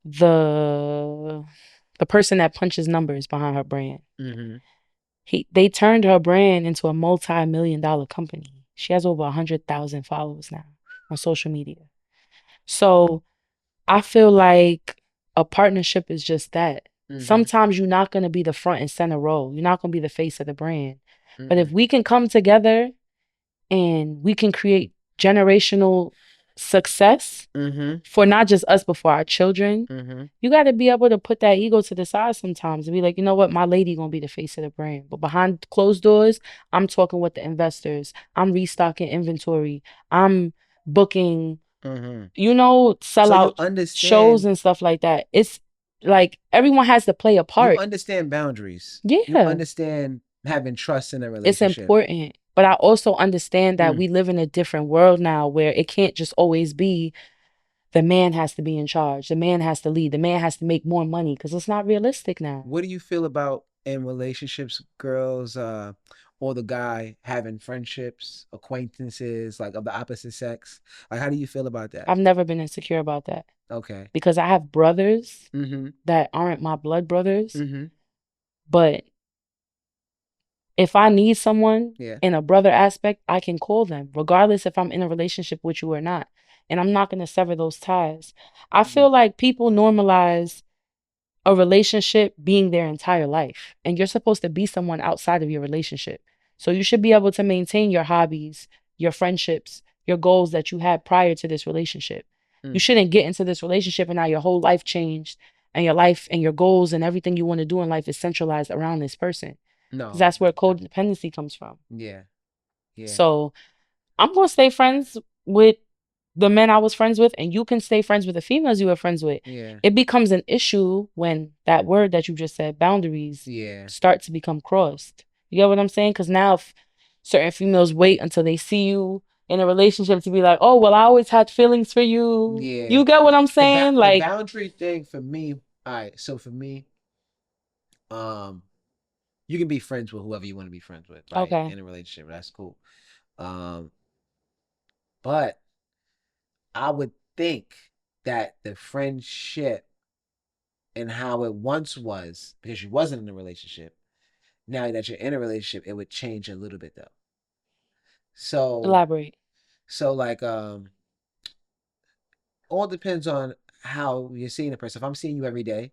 the the person that punches numbers behind her brand. Mm-hmm. They turned her brand into a multi-million-dollar company. She has over 100,000 followers now on social media. So I feel like a partnership is just that. Mm-hmm. Sometimes you're not going to be the front and center role. You're not going to be the face of the brand. But if Mm-mm. we can come together and we can create generational success Mm-hmm. for not just us, but for our children, Mm-hmm. you got to be able to put that ego to the side sometimes and be like, you know what, my lady gonna be the face of the brand. But behind closed doors, I'm talking with the investors. I'm restocking inventory. I'm booking, Mm-hmm. sell So you out shows understand and stuff like that. It's like everyone has to play a you part. understand boundaries. You Yeah, understand having trust in a it's relationship. important. But I also understand that Mm. we live in a different world now where it can't just always be the man has to be in charge. The man has to lead. The man has to make more money because it's not realistic now. What do you feel about in relationships, girls, or the guy having friendships, acquaintances, like of the opposite sex? Like, how do you feel about that? I've never been insecure about that Okay. because I have brothers Mm-hmm. that aren't my blood brothers, Mm-hmm. but if I need someone Yeah. in a brother aspect, I can call them, regardless if I'm in a relationship with you or not. And I'm not going to sever those ties. I Mm. feel like people normalize a relationship being their entire life. And you're supposed to be someone outside of your relationship. So you should be able to maintain your hobbies, your friendships, your goals that you had prior to this relationship. You Mm. shouldn't get into this relationship and now your whole life changed and your life and your goals and everything you want to do in life is centralized around this person. Because No. that's where codependency comes from. Yeah. Yeah. So I'm going to stay friends with the men I was friends with, and you can stay friends with the females you were friends with. Yeah. It becomes an issue when that word that you just said, boundaries, Yeah. start to become crossed. You get what I'm saying? Because now if certain females wait until they see you in a relationship to be like, oh, well, I always had feelings for you. Yeah. You get what I'm saying? The Like, boundary thing for me, all right, so for me, um, you can be friends with whoever you want to be friends with, right? okay, In a relationship. That's cool. Um, but I would think that the friendship and how it once was, because you wasn't in a relationship, now that you're in a relationship, it would change a little bit though. So elaborate. so like all depends on how you're seeing a person. If I'm seeing you every day,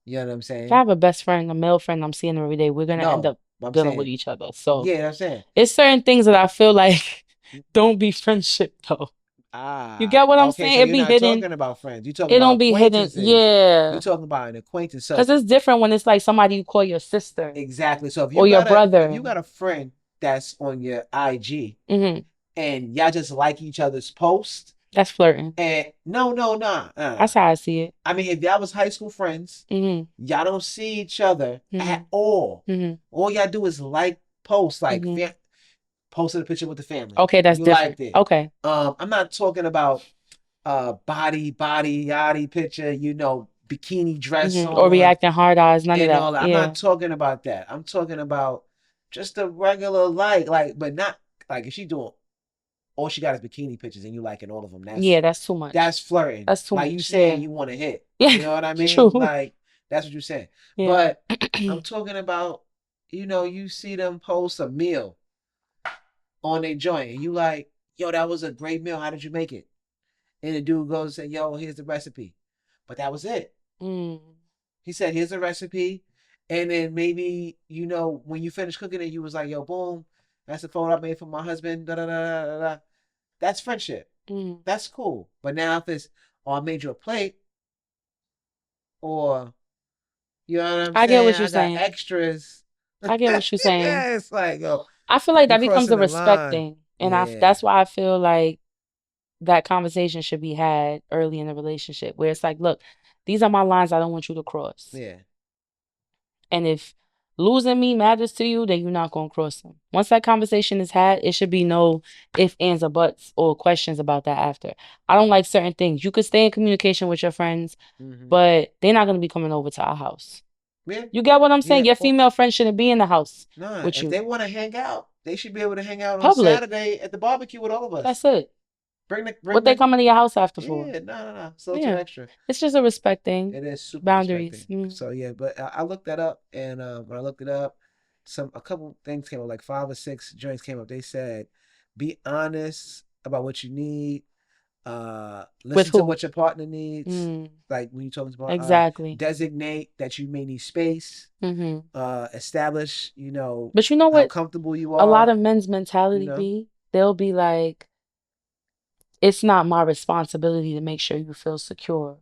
you know what I'm If I saying? have a best friend, a male friend I'm seeing every day, we're going to end No, up I'm dealing with saying, each other. So yeah, I'm saying. it's certain things that I feel like don't be friendship though. You Ah, get what I'm okay. saying? So It you're be not hidden. talking about friends. You're talking It don't about be hidden. acquaintances. You're Yeah. talking about an acquaintance. So Cause it's different when it's like somebody you call your sister exactly. So or your if brother. you got a friend that's on your IG Hmm. and y'all just like each other's posts, That's flirting. and no, That's how I see it. I mean, if y'all was high school friends, Hmm. y'all don't see each other Hmm. at all. Hmm. All y'all do is like posts, like Hmm. posted a picture with the family. Okay, that's You different. liked it. Okay. I'm not talking about body yachty picture, bikini dress Or on reacting hard eyes, none of and that. all that. I'm Yeah. not talking about that. I'm talking about just a regular like, but not like if she doing all she got is bikini pictures and you liking all of them. Yeah, that's too much. That's flirting. That's too Like you much. saying Yeah. you want to hit. Yeah. You know what I mean? True. Like that's what you're saying. Yeah. But I'm talking about, you see them post a meal on their joint and you like, yo, that was a great meal. How did you make it? And the dude goes and say, yo, here's the recipe. But that was it. Mm. He said, here's the recipe. And then maybe, when you finish cooking it, you was like, yo, boom, that's the photo I made for my husband. Da da da da da. That's friendship. Mm. That's cool. But now if it's, oh, I made you a plate, or you know what I'm I get saying? what you're I got saying. extras. I get what you're saying. It's like, yo, I feel like you that becomes a crossing the respect line. thing. And Yeah. that's why I feel like that conversation should be had early in the relationship where it's like, look, these are my lines I don't want you to cross. Yeah. And if losing me matters to you, then you're not going to cross them. Once that conversation is had, it should be no ifs, ands, or buts or questions about that after. I don't like certain things. You could stay in communication with your friends, Mm-hmm. but they're not going to be coming over to our house. Yeah. You get what I'm saying? Yeah. Your female friend shouldn't be in the house Nah, with if you. they want to hang out, they should be able to hang out on Public. Saturday at the barbecue with all of us. That's it. Bring What they the coming to your house after for? Yeah, no. It's a little too Yeah. extra. It's just a respect thing. It is super Boundaries. respecting. Mm. So yeah, but I looked that up, and when I looked it up, a couple things came up, like 5 or 6 joints came up. They said, be honest about what you need. With Listen to who? what your partner needs. Mm, Like when you're talking about exactly. designate that you may need space. Hmm. Establish, But you know how what? comfortable you A lot are. of men's You mentality know. be, they'll be like, it's not my responsibility to make sure you feel secure.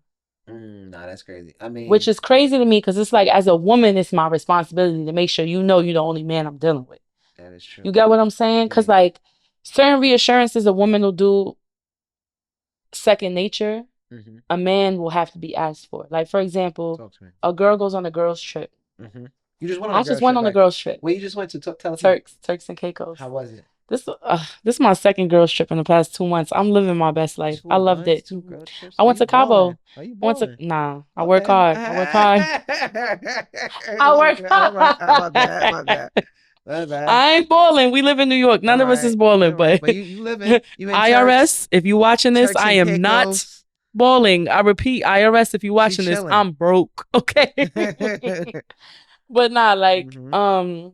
Nah, that's crazy. I Which mean, is crazy to me because it's like, as a woman, it's my responsibility to make sure you know you're the only man I'm dealing with. that is You true. get what I'm saying? Because, Yeah. like, certain reassurances a woman will do second nature, Mm-hmm. a man will have to be asked for. Like, for example, Talk to me. a girl goes on a girl's trip. Mm-hmm. You just went on a I just girl went trip, on a right? girl's trip. Where you just went to? Tell us more. Turks and Caicos. How was it? This is my second girl's trip in the past 2 months. I'm living my best life. I Two loved months, it. two girl trips. I Are went you to balling? Cabo. Are you I went to balling? nah. I work Okay. hard. I work hard. I work All right. My bad. hard. My bad. My bad. I ain't balling. We live in New York. All None of us right. is balling, All right. but But you living. You in IRS, if you watching this, Turks I and am not Caicos. balling. I repeat, IRS, if you She watching this, chilling. I'm broke. Okay. But nah, like, Hmm.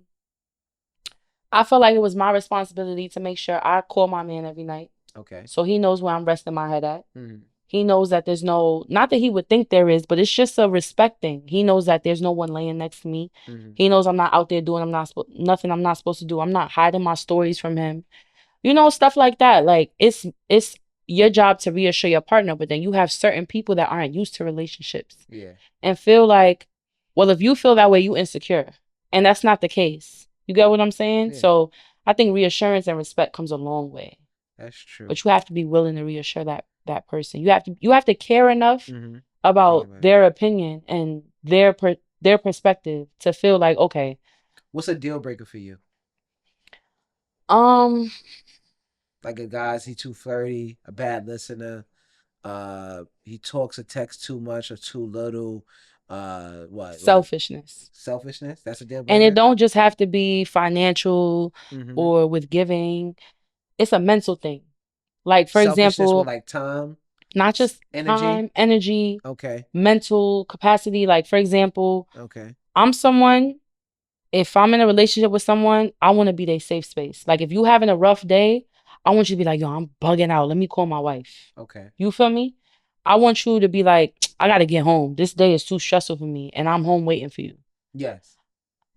I felt like it was my responsibility to make sure I call my man every night. Okay. So he knows where I'm resting my head at. Hmm. He knows that there's no, not that he would think there is, but it's just a respect thing. He knows that there's no one laying next to me. Hmm. He knows I'm not out there doing nothing I'm not supposed to do. I'm not hiding my stories from him. Stuff like that. Like, it's your job to reassure your partner, but then you have certain people that aren't used to relationships Yeah. and feel like, well, if you feel that way, you insecure. And that's not the case. You get what I'm saying? Yeah. So I think reassurance and respect comes a long way. That's true. But you have to be willing to reassure that person. You have to care enough Hmm. Thinking about about it. their opinion and their perspective to feel like, okay, What's a deal breaker for you? um, Like a guy's he too flirty, a bad listener. He talks or texts too much or too little. What like selfishness. selfishness? That's a deal And it breaker. don't just have to be financial Mm-hmm. or with giving. It's a mental thing. Like, for Selfishness with example, like time, not just energy. time, energy, Okay. mental capacity. Like, for example, Okay. I'm someone, if I'm in a relationship with someone, I want to be their safe space. Like, if you having a rough day, I want you to be like, yo, I'm bugging out. Let me call my wife. Okay. You feel me? I want you to be like, I got to get home. This day is too stressful for me, and I'm home waiting for you. Yes.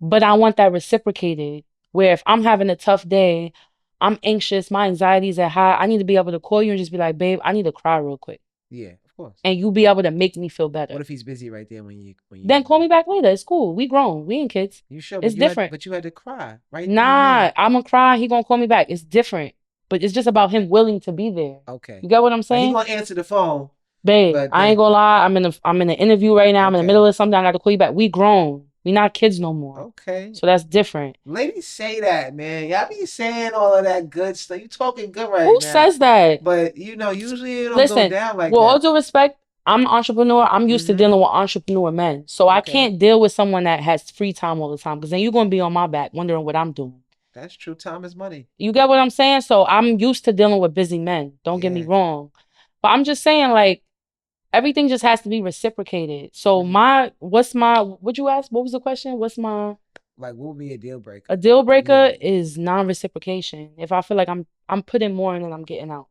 But I want that reciprocated, where if I'm having a tough day, I'm anxious, my anxiety's at high, I need to be able to call you and just be like, babe, I need to cry real quick. Yeah. Of course. And you be able to make me feel What better. if he's busy right there when you Then need call him? me back later. It's cool. We grown. We ain't kids. You sure? It's different. But you had to cry right then and Nah, there. I'm gonna cry. He gonna call me back. It's different. But it's just about him willing to be there. Okay. You get what I'm Like he saying? gonna answer the phone, Babe, but I ain't then gonna lie. I'm in an interview right now. I'm in the middle okay. of something. I got to call you back. We grown. We not kids no more. Okay. So that's different. Ladies say that, man. Y'all be saying all of that good stuff. You talking good right Who now. says that? But usually it don't go Listen, down like with all that. due respect, I'm an entrepreneur. I'm used to Mm-hmm. dealing with entrepreneur men. So I Okay. can't deal with someone that has free time all the time because then you're going to be on my back wondering what I'm doing. That's true. Time is money. You get what I'm saying? So I'm used to dealing with busy men. Don't get me Yeah. wrong. But I'm just saying, like, everything just has to be reciprocated. So Hmm. what'd you ask? What was the question? Like, what would be a deal A breaker? deal Yeah. breaker is non-reciprocation. If I feel like I'm putting more in than I'm getting out.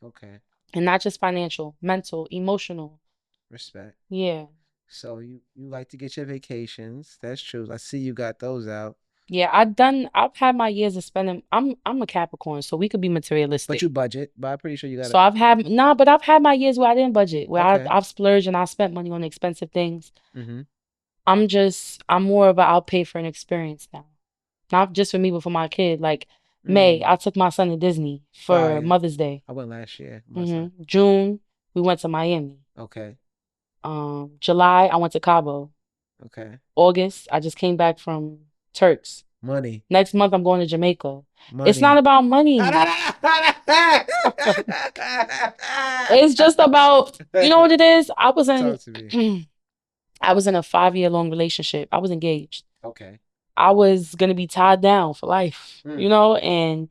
Okay. And not just financial, mental, emotional. Respect. Yeah. So you like to get your vacations. That's true. I see you got those out. Yeah, I've had my years of spending. I'm a Capricorn, so we could be But materialistic. you budget. But I'm pretty sure you got So it. but I've had my years where I didn't budget, where Okay. I've splurged and I spent money on expensive things. Mm-hmm. I'm more of a I'll pay for an experience now. Not just for me, but for my kid. Like May, Mm. I took my son to Disney for Fire. Mother's Day. I went last year, my son. June, we went to Miami. Okay. July, I went to Cabo. Okay. August, I just came back from Turks. Money. Next month, I'm going to Jamaica. It's not Money. about money. It's just about, you know what it is? Talk to me. I was in a 5-year long relationship. I was engaged. Okay. I was gonna be tied down for life, Mm. and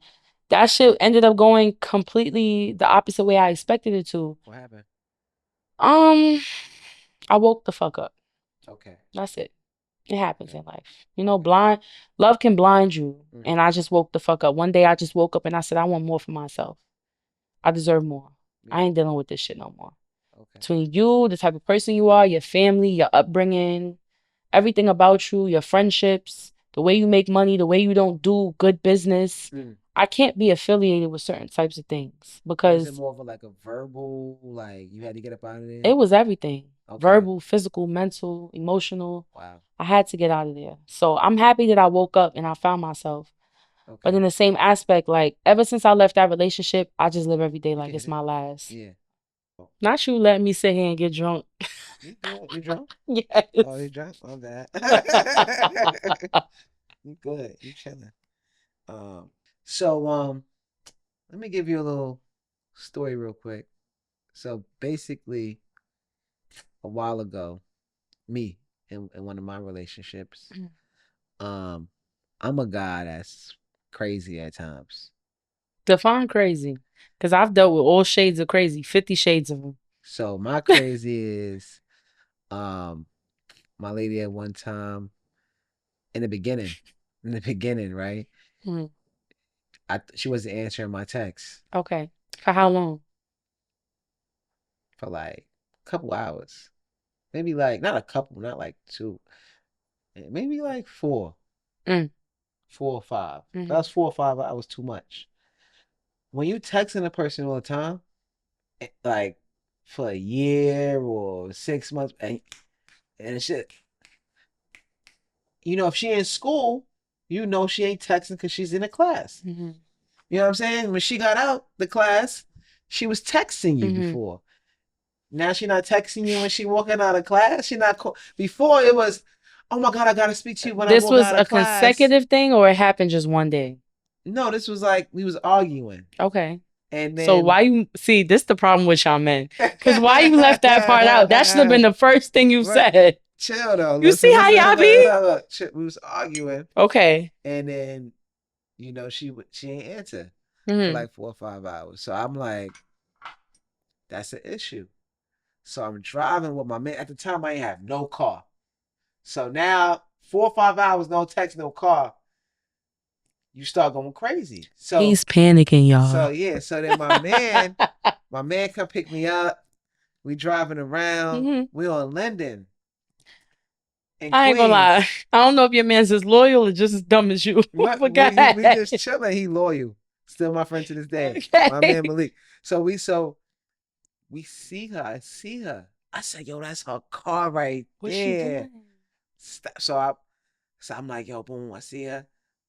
that shit ended up going completely the opposite way I expected it to. What happened? Um, I woke the fuck up. Okay. That's it. It happens Okay. in life. You know, love can blind you. Mm, And I just woke the fuck up. One day I just woke up and I said, I want more for myself. I deserve more. I yeah. ain't dealing with this shit no more. Okay. Between you, the type of person you are, your family, your upbringing, everything about you, your friendships, the way you make money, the way you don't do good business. Mm. I can't be affiliated with certain types of things Was it because more of a, like a verbal, like you had to get up out of there? it was everything Okay. verbal, physical, mental, emotional. Wow. I had to get out of there. So I'm happy that I woke up and I found myself. But Okay. in the same aspect, like ever since I left that relationship, I just live every day You like can hit it's it. my last. Yeah. Oh, Not you letting me sit here and get drunk. you good? You drunk? Oh, Yes. you drunk? My bad. You good? You chilling? Um. So let me give you a little story real quick. So basically, a while ago, me in one of my relationships, um, I'm a guy that's crazy at times. Define crazy. Because I've dealt with all shades of crazy, 50 shades of them. So my crazy is, um, my lady at one time in the beginning, right? Mhm. She wasn't answering my texts Okay. For how long? for like a couple hours. Maybe like not a couple, not like two. Maybe like four, Mm. 4 or 5. That Hmm. was 4 or 5 hours too much. When you texting a person all the time, like for a year or 6 months, and it's shit, if she in school, she ain't texting because she's in a class. Hmm. You know what I'm saying? When she got out the class, she was texting you Hmm. before. Now she not texting you when she walking out of class. She not before it was, oh my God, I gotta speak to you when I This walk was out a of class. consecutive thing or it happened just one day? No, this was like we was arguing. Okay. And So then why you see this the problem with y'all men? Because why you left that part out? That should have been the first thing you Right. said. Chill though. You Listen, see how listen. y'all Look, be? look, look. We was arguing, Okay. and then she ain't answer for Hmm. like 4 or 5 hours. So I'm like, that's an issue. So I'm driving with my man. At the time, I ain't have no car. So now 4 or 5 hours, no text, no car. You start going crazy. So He's panicking, so y'all. yeah. So then my man come pick me up. We driving around. Hmm. We on Linden in I ain't gonna lie. Queens. I don't know if your man's as loyal or just as dumb as you. What But go we ahead. just chilling. He loyal. Still my friend to this day. My man Okay. Malik. So we see her. I see her. I said, yo, that's her car right What's she there. doing? Stop. So I'm like, yo, boom, I see her.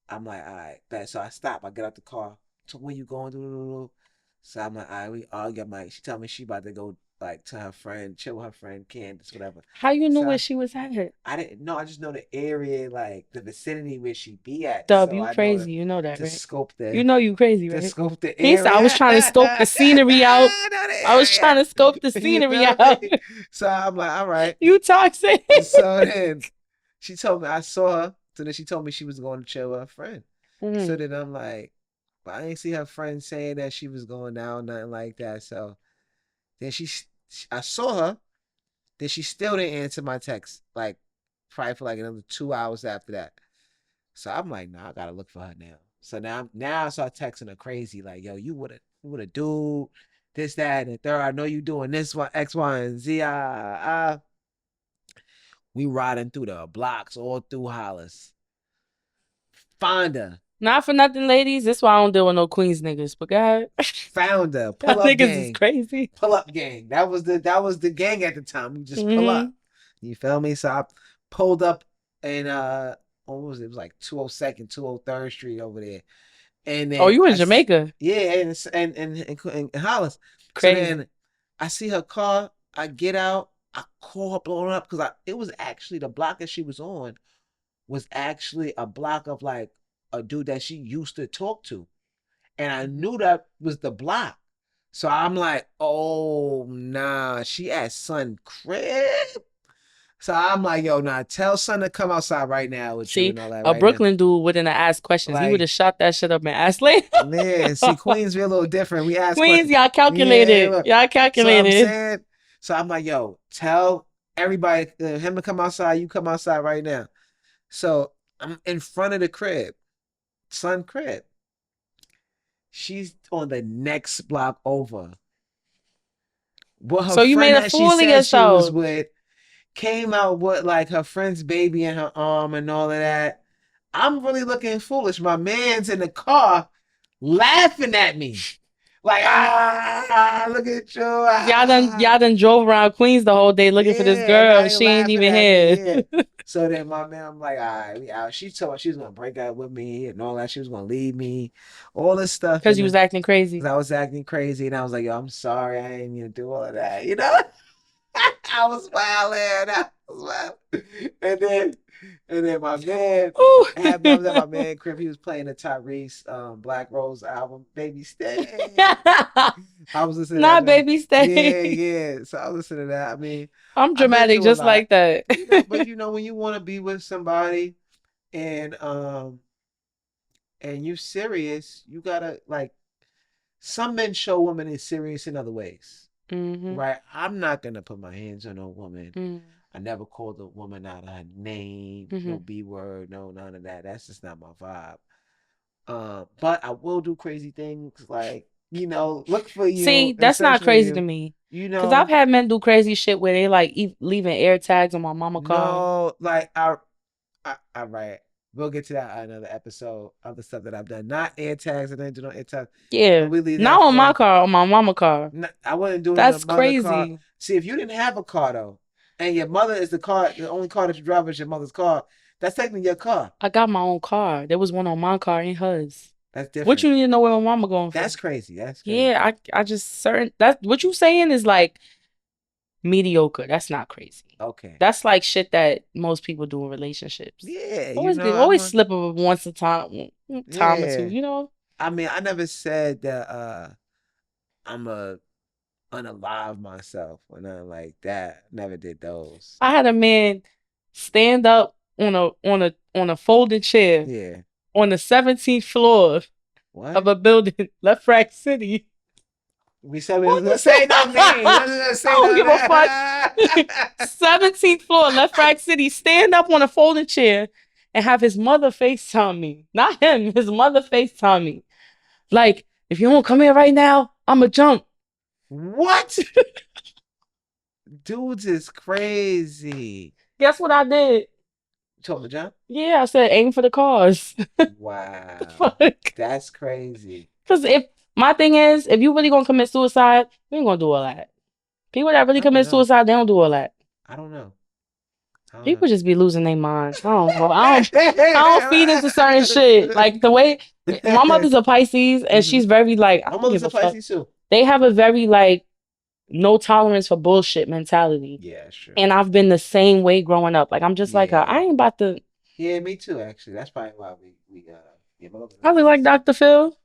I'm like, all right, bet. So I stop. I get out the car. So where you going? So I'm like, all right, we argue. She tell me she about to go like to her friend, chill with her friend Candace, whatever. How you knew where So she was at? I didn't know. I just know the area, like the vicinity where she be at. Dub, So you I know crazy. You know that, to right? scope You the know you crazy, to right? scope the He said, I was area. trying to scope the scenery out. I know the I was trying area. to scope the You scenery feel out. me? So I'm like, all right. You toxic. So then she told me I saw her. So then she told me she was going to chill with her friend. So Mhm. then I'm like, but I didn't see her friend saying that she was going down, nothing like that. So then I saw her. Then she still didn't answer my text, like probably for like another 2 hours after that. So I'm like, nah, I gotta look for her now. So now I start texting her crazy, like, yo, you would have dude, this, that, and the third. I know you doing this one, X, Y, and Z. We riding through the blocks, all through Hollis. Find her. Not for nothing, ladies. That's why I don't deal with no Queens niggas. But God, Found her. y'all Pull up niggas is gang. crazy. Pull up gang. That was the gang at the time. We just pull Hmm. up. You feel me? So I pulled up and what was it? It was like 202nd, 203rd Street over there. And Oh, then you in Jamaica? yeah, and Hollis. So Crazy. then I see her car. I get out. I call her, blowing up because it was actually the block that she was on was actually a block of like a dude that she used to talk to, and I Mhm. knew that was the block. So I'm like, oh nah, she at Sun Crib. So I'm like, yo, nah, tell Son to come outside right now with you See, and all that a right now. Brooklyn dude wouldn't have asked questions. He would have Like, shot that shit up and asked later. man, see, Queens be a little different. We ask Queens, questions. y'all Yeah, calculated. look. Y'all So I'm calculated. saying, so I'm like, yo, tell everybody him to come outside. You come outside right now. So I'm in front of the crib, son crib. She's on the next block over. Well, her So you friend made a that she fool of said she was yourself. with came out with like her friend's baby in her arm and all of that. I'm really looking foolish. My man's in the car laughing at me. Like, look at you. Y'all done drove around Queens the whole day looking for this Yeah, girl. now you She ain't laughing even at me. here. Yeah. So then my man, I'm like, all right, we out. She told me she was gonna break up with me and all that. She was gonna leave me, all this stuff. Because And you was then acting crazy. 'cause I was acting crazy, and I was like, yo, I'm sorry, I didn't mean to do all of that. You know, I was smiling. I was smiling. And then, and then my man, Ooh. I was at my man crib. He was playing the Tyrese Black Rose album, Baby Stay. I was listening to that Not joint. baby Yeah, stay. yeah. So I was listening to that. I mean, I'm I've been dramatic through a just lot, like that. but when you want to be with somebody and and you serious, you gotta like some men show women is serious in other ways. Hmm. Right? I'm not gonna put my hands on a woman. Hmm. I never called a woman out of her name, no Hmm. B word, no none of that. That's just not my vibe. But I will do crazy things like, look for See, you and that's search not for crazy to you. me. You Cause I've know, had men do crazy shit where they like leaving air tags on my mama car. no, like I right. We'll get to that on another episode of the stuff that I've done. Not air tags, I didn't do no air tags, but Yeah. we leave that Not on my for. car, on my mama car. I wouldn't do it in a That's mother car. crazy. See, if you didn't have a car though, and your mother is the only car that you drive is your mother's car, that's technically your car. I got my own car. There was one on my car and hers. That's What different. you need to know where my mama going for? That's crazy. That's crazy. Yeah, I just certain that what you saying is like mediocre. That's not crazy. Okay. That's like shit that most people do in relationships. Yeah, Always slip up once a time or two, yeah. you know? I mean, I never said that I'm a unalive myself or nothing like that. Never did those. I had a man stand up on a folding chair Yeah. on the 17th floor of What? a building, Left Rack City. We said we On wasn't gonna the say no names. We I wasn't gonna say don't no give a fuck. names. 17th floor, Left Rack City, stand up on a folding chair and have his mother FaceTime me. Not him, his mother FaceTime me. Like, if you don't come here right now, I'ma jump. What? Dudes is crazy. Guess what I did? You told the jump? Yeah, I said aim for the cars. Wow. Fuck. That's crazy. Because if my thing is, if you really gonna commit suicide, you ain't gonna do all that. People that really I don't commit know. suicide, they don't do all that. I don't know. I don't know. People just be losing their minds. I don't know. I don't feed into certain shit. Like the way my mother's a Pisces and Hmm. she's very like, I My don't mother's give a a fuck. Pisces too. They have a very like no tolerance for bullshit mentality. Yeah, that's true. And I've been the same way growing up. Like I'm just like her. I Yeah. ain't about to Yeah, me too, actually. That's probably why we yeah, my mother I like look like this. Dr. Phil.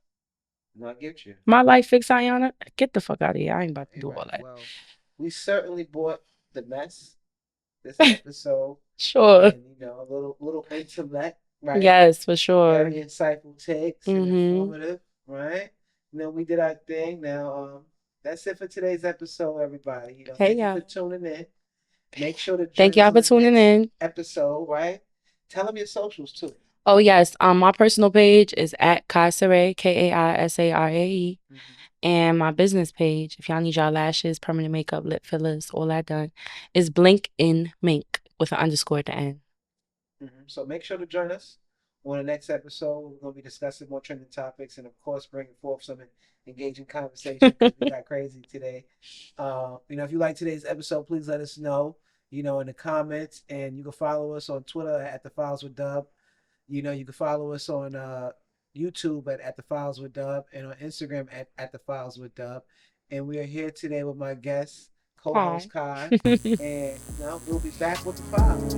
No, I get you. My life fix Ayana. Get the fuck out of here. I ain't about to Hey, do all right. that. Well, we certainly bought the mess this episode, Sure. and a little intellect, right? Yes, for sure. Very insightful takes and Mm-hmm. informative, right? We did our thing. Now, that's it for today's episode, everybody. Hey Thank you for y'all. tuning in. Make sure to Thank join us y'all on for the tuning next in. episode, right? Tell them your socials too. Oh yes, my personal page is at Kaisare, Kaisarae, Hmm. and my business page, if y'all need y'all lashes, permanent makeup, lip fillers, all that done, is Blink in Mink with an underscore at the end. So make sure to join us on the next episode. We're going to be discussing more trending topics and, of course, bringing forth some engaging conversation because we got crazy today. If you like today's episode, please let us know, in the comments. And you can follow us on Twitter at The Files with Dub. You can follow us on YouTube at The Files with Dub and on Instagram at The Files with Dub. And we are here today with my guest, co-host Hi. Kai. And, we'll be back with The Files.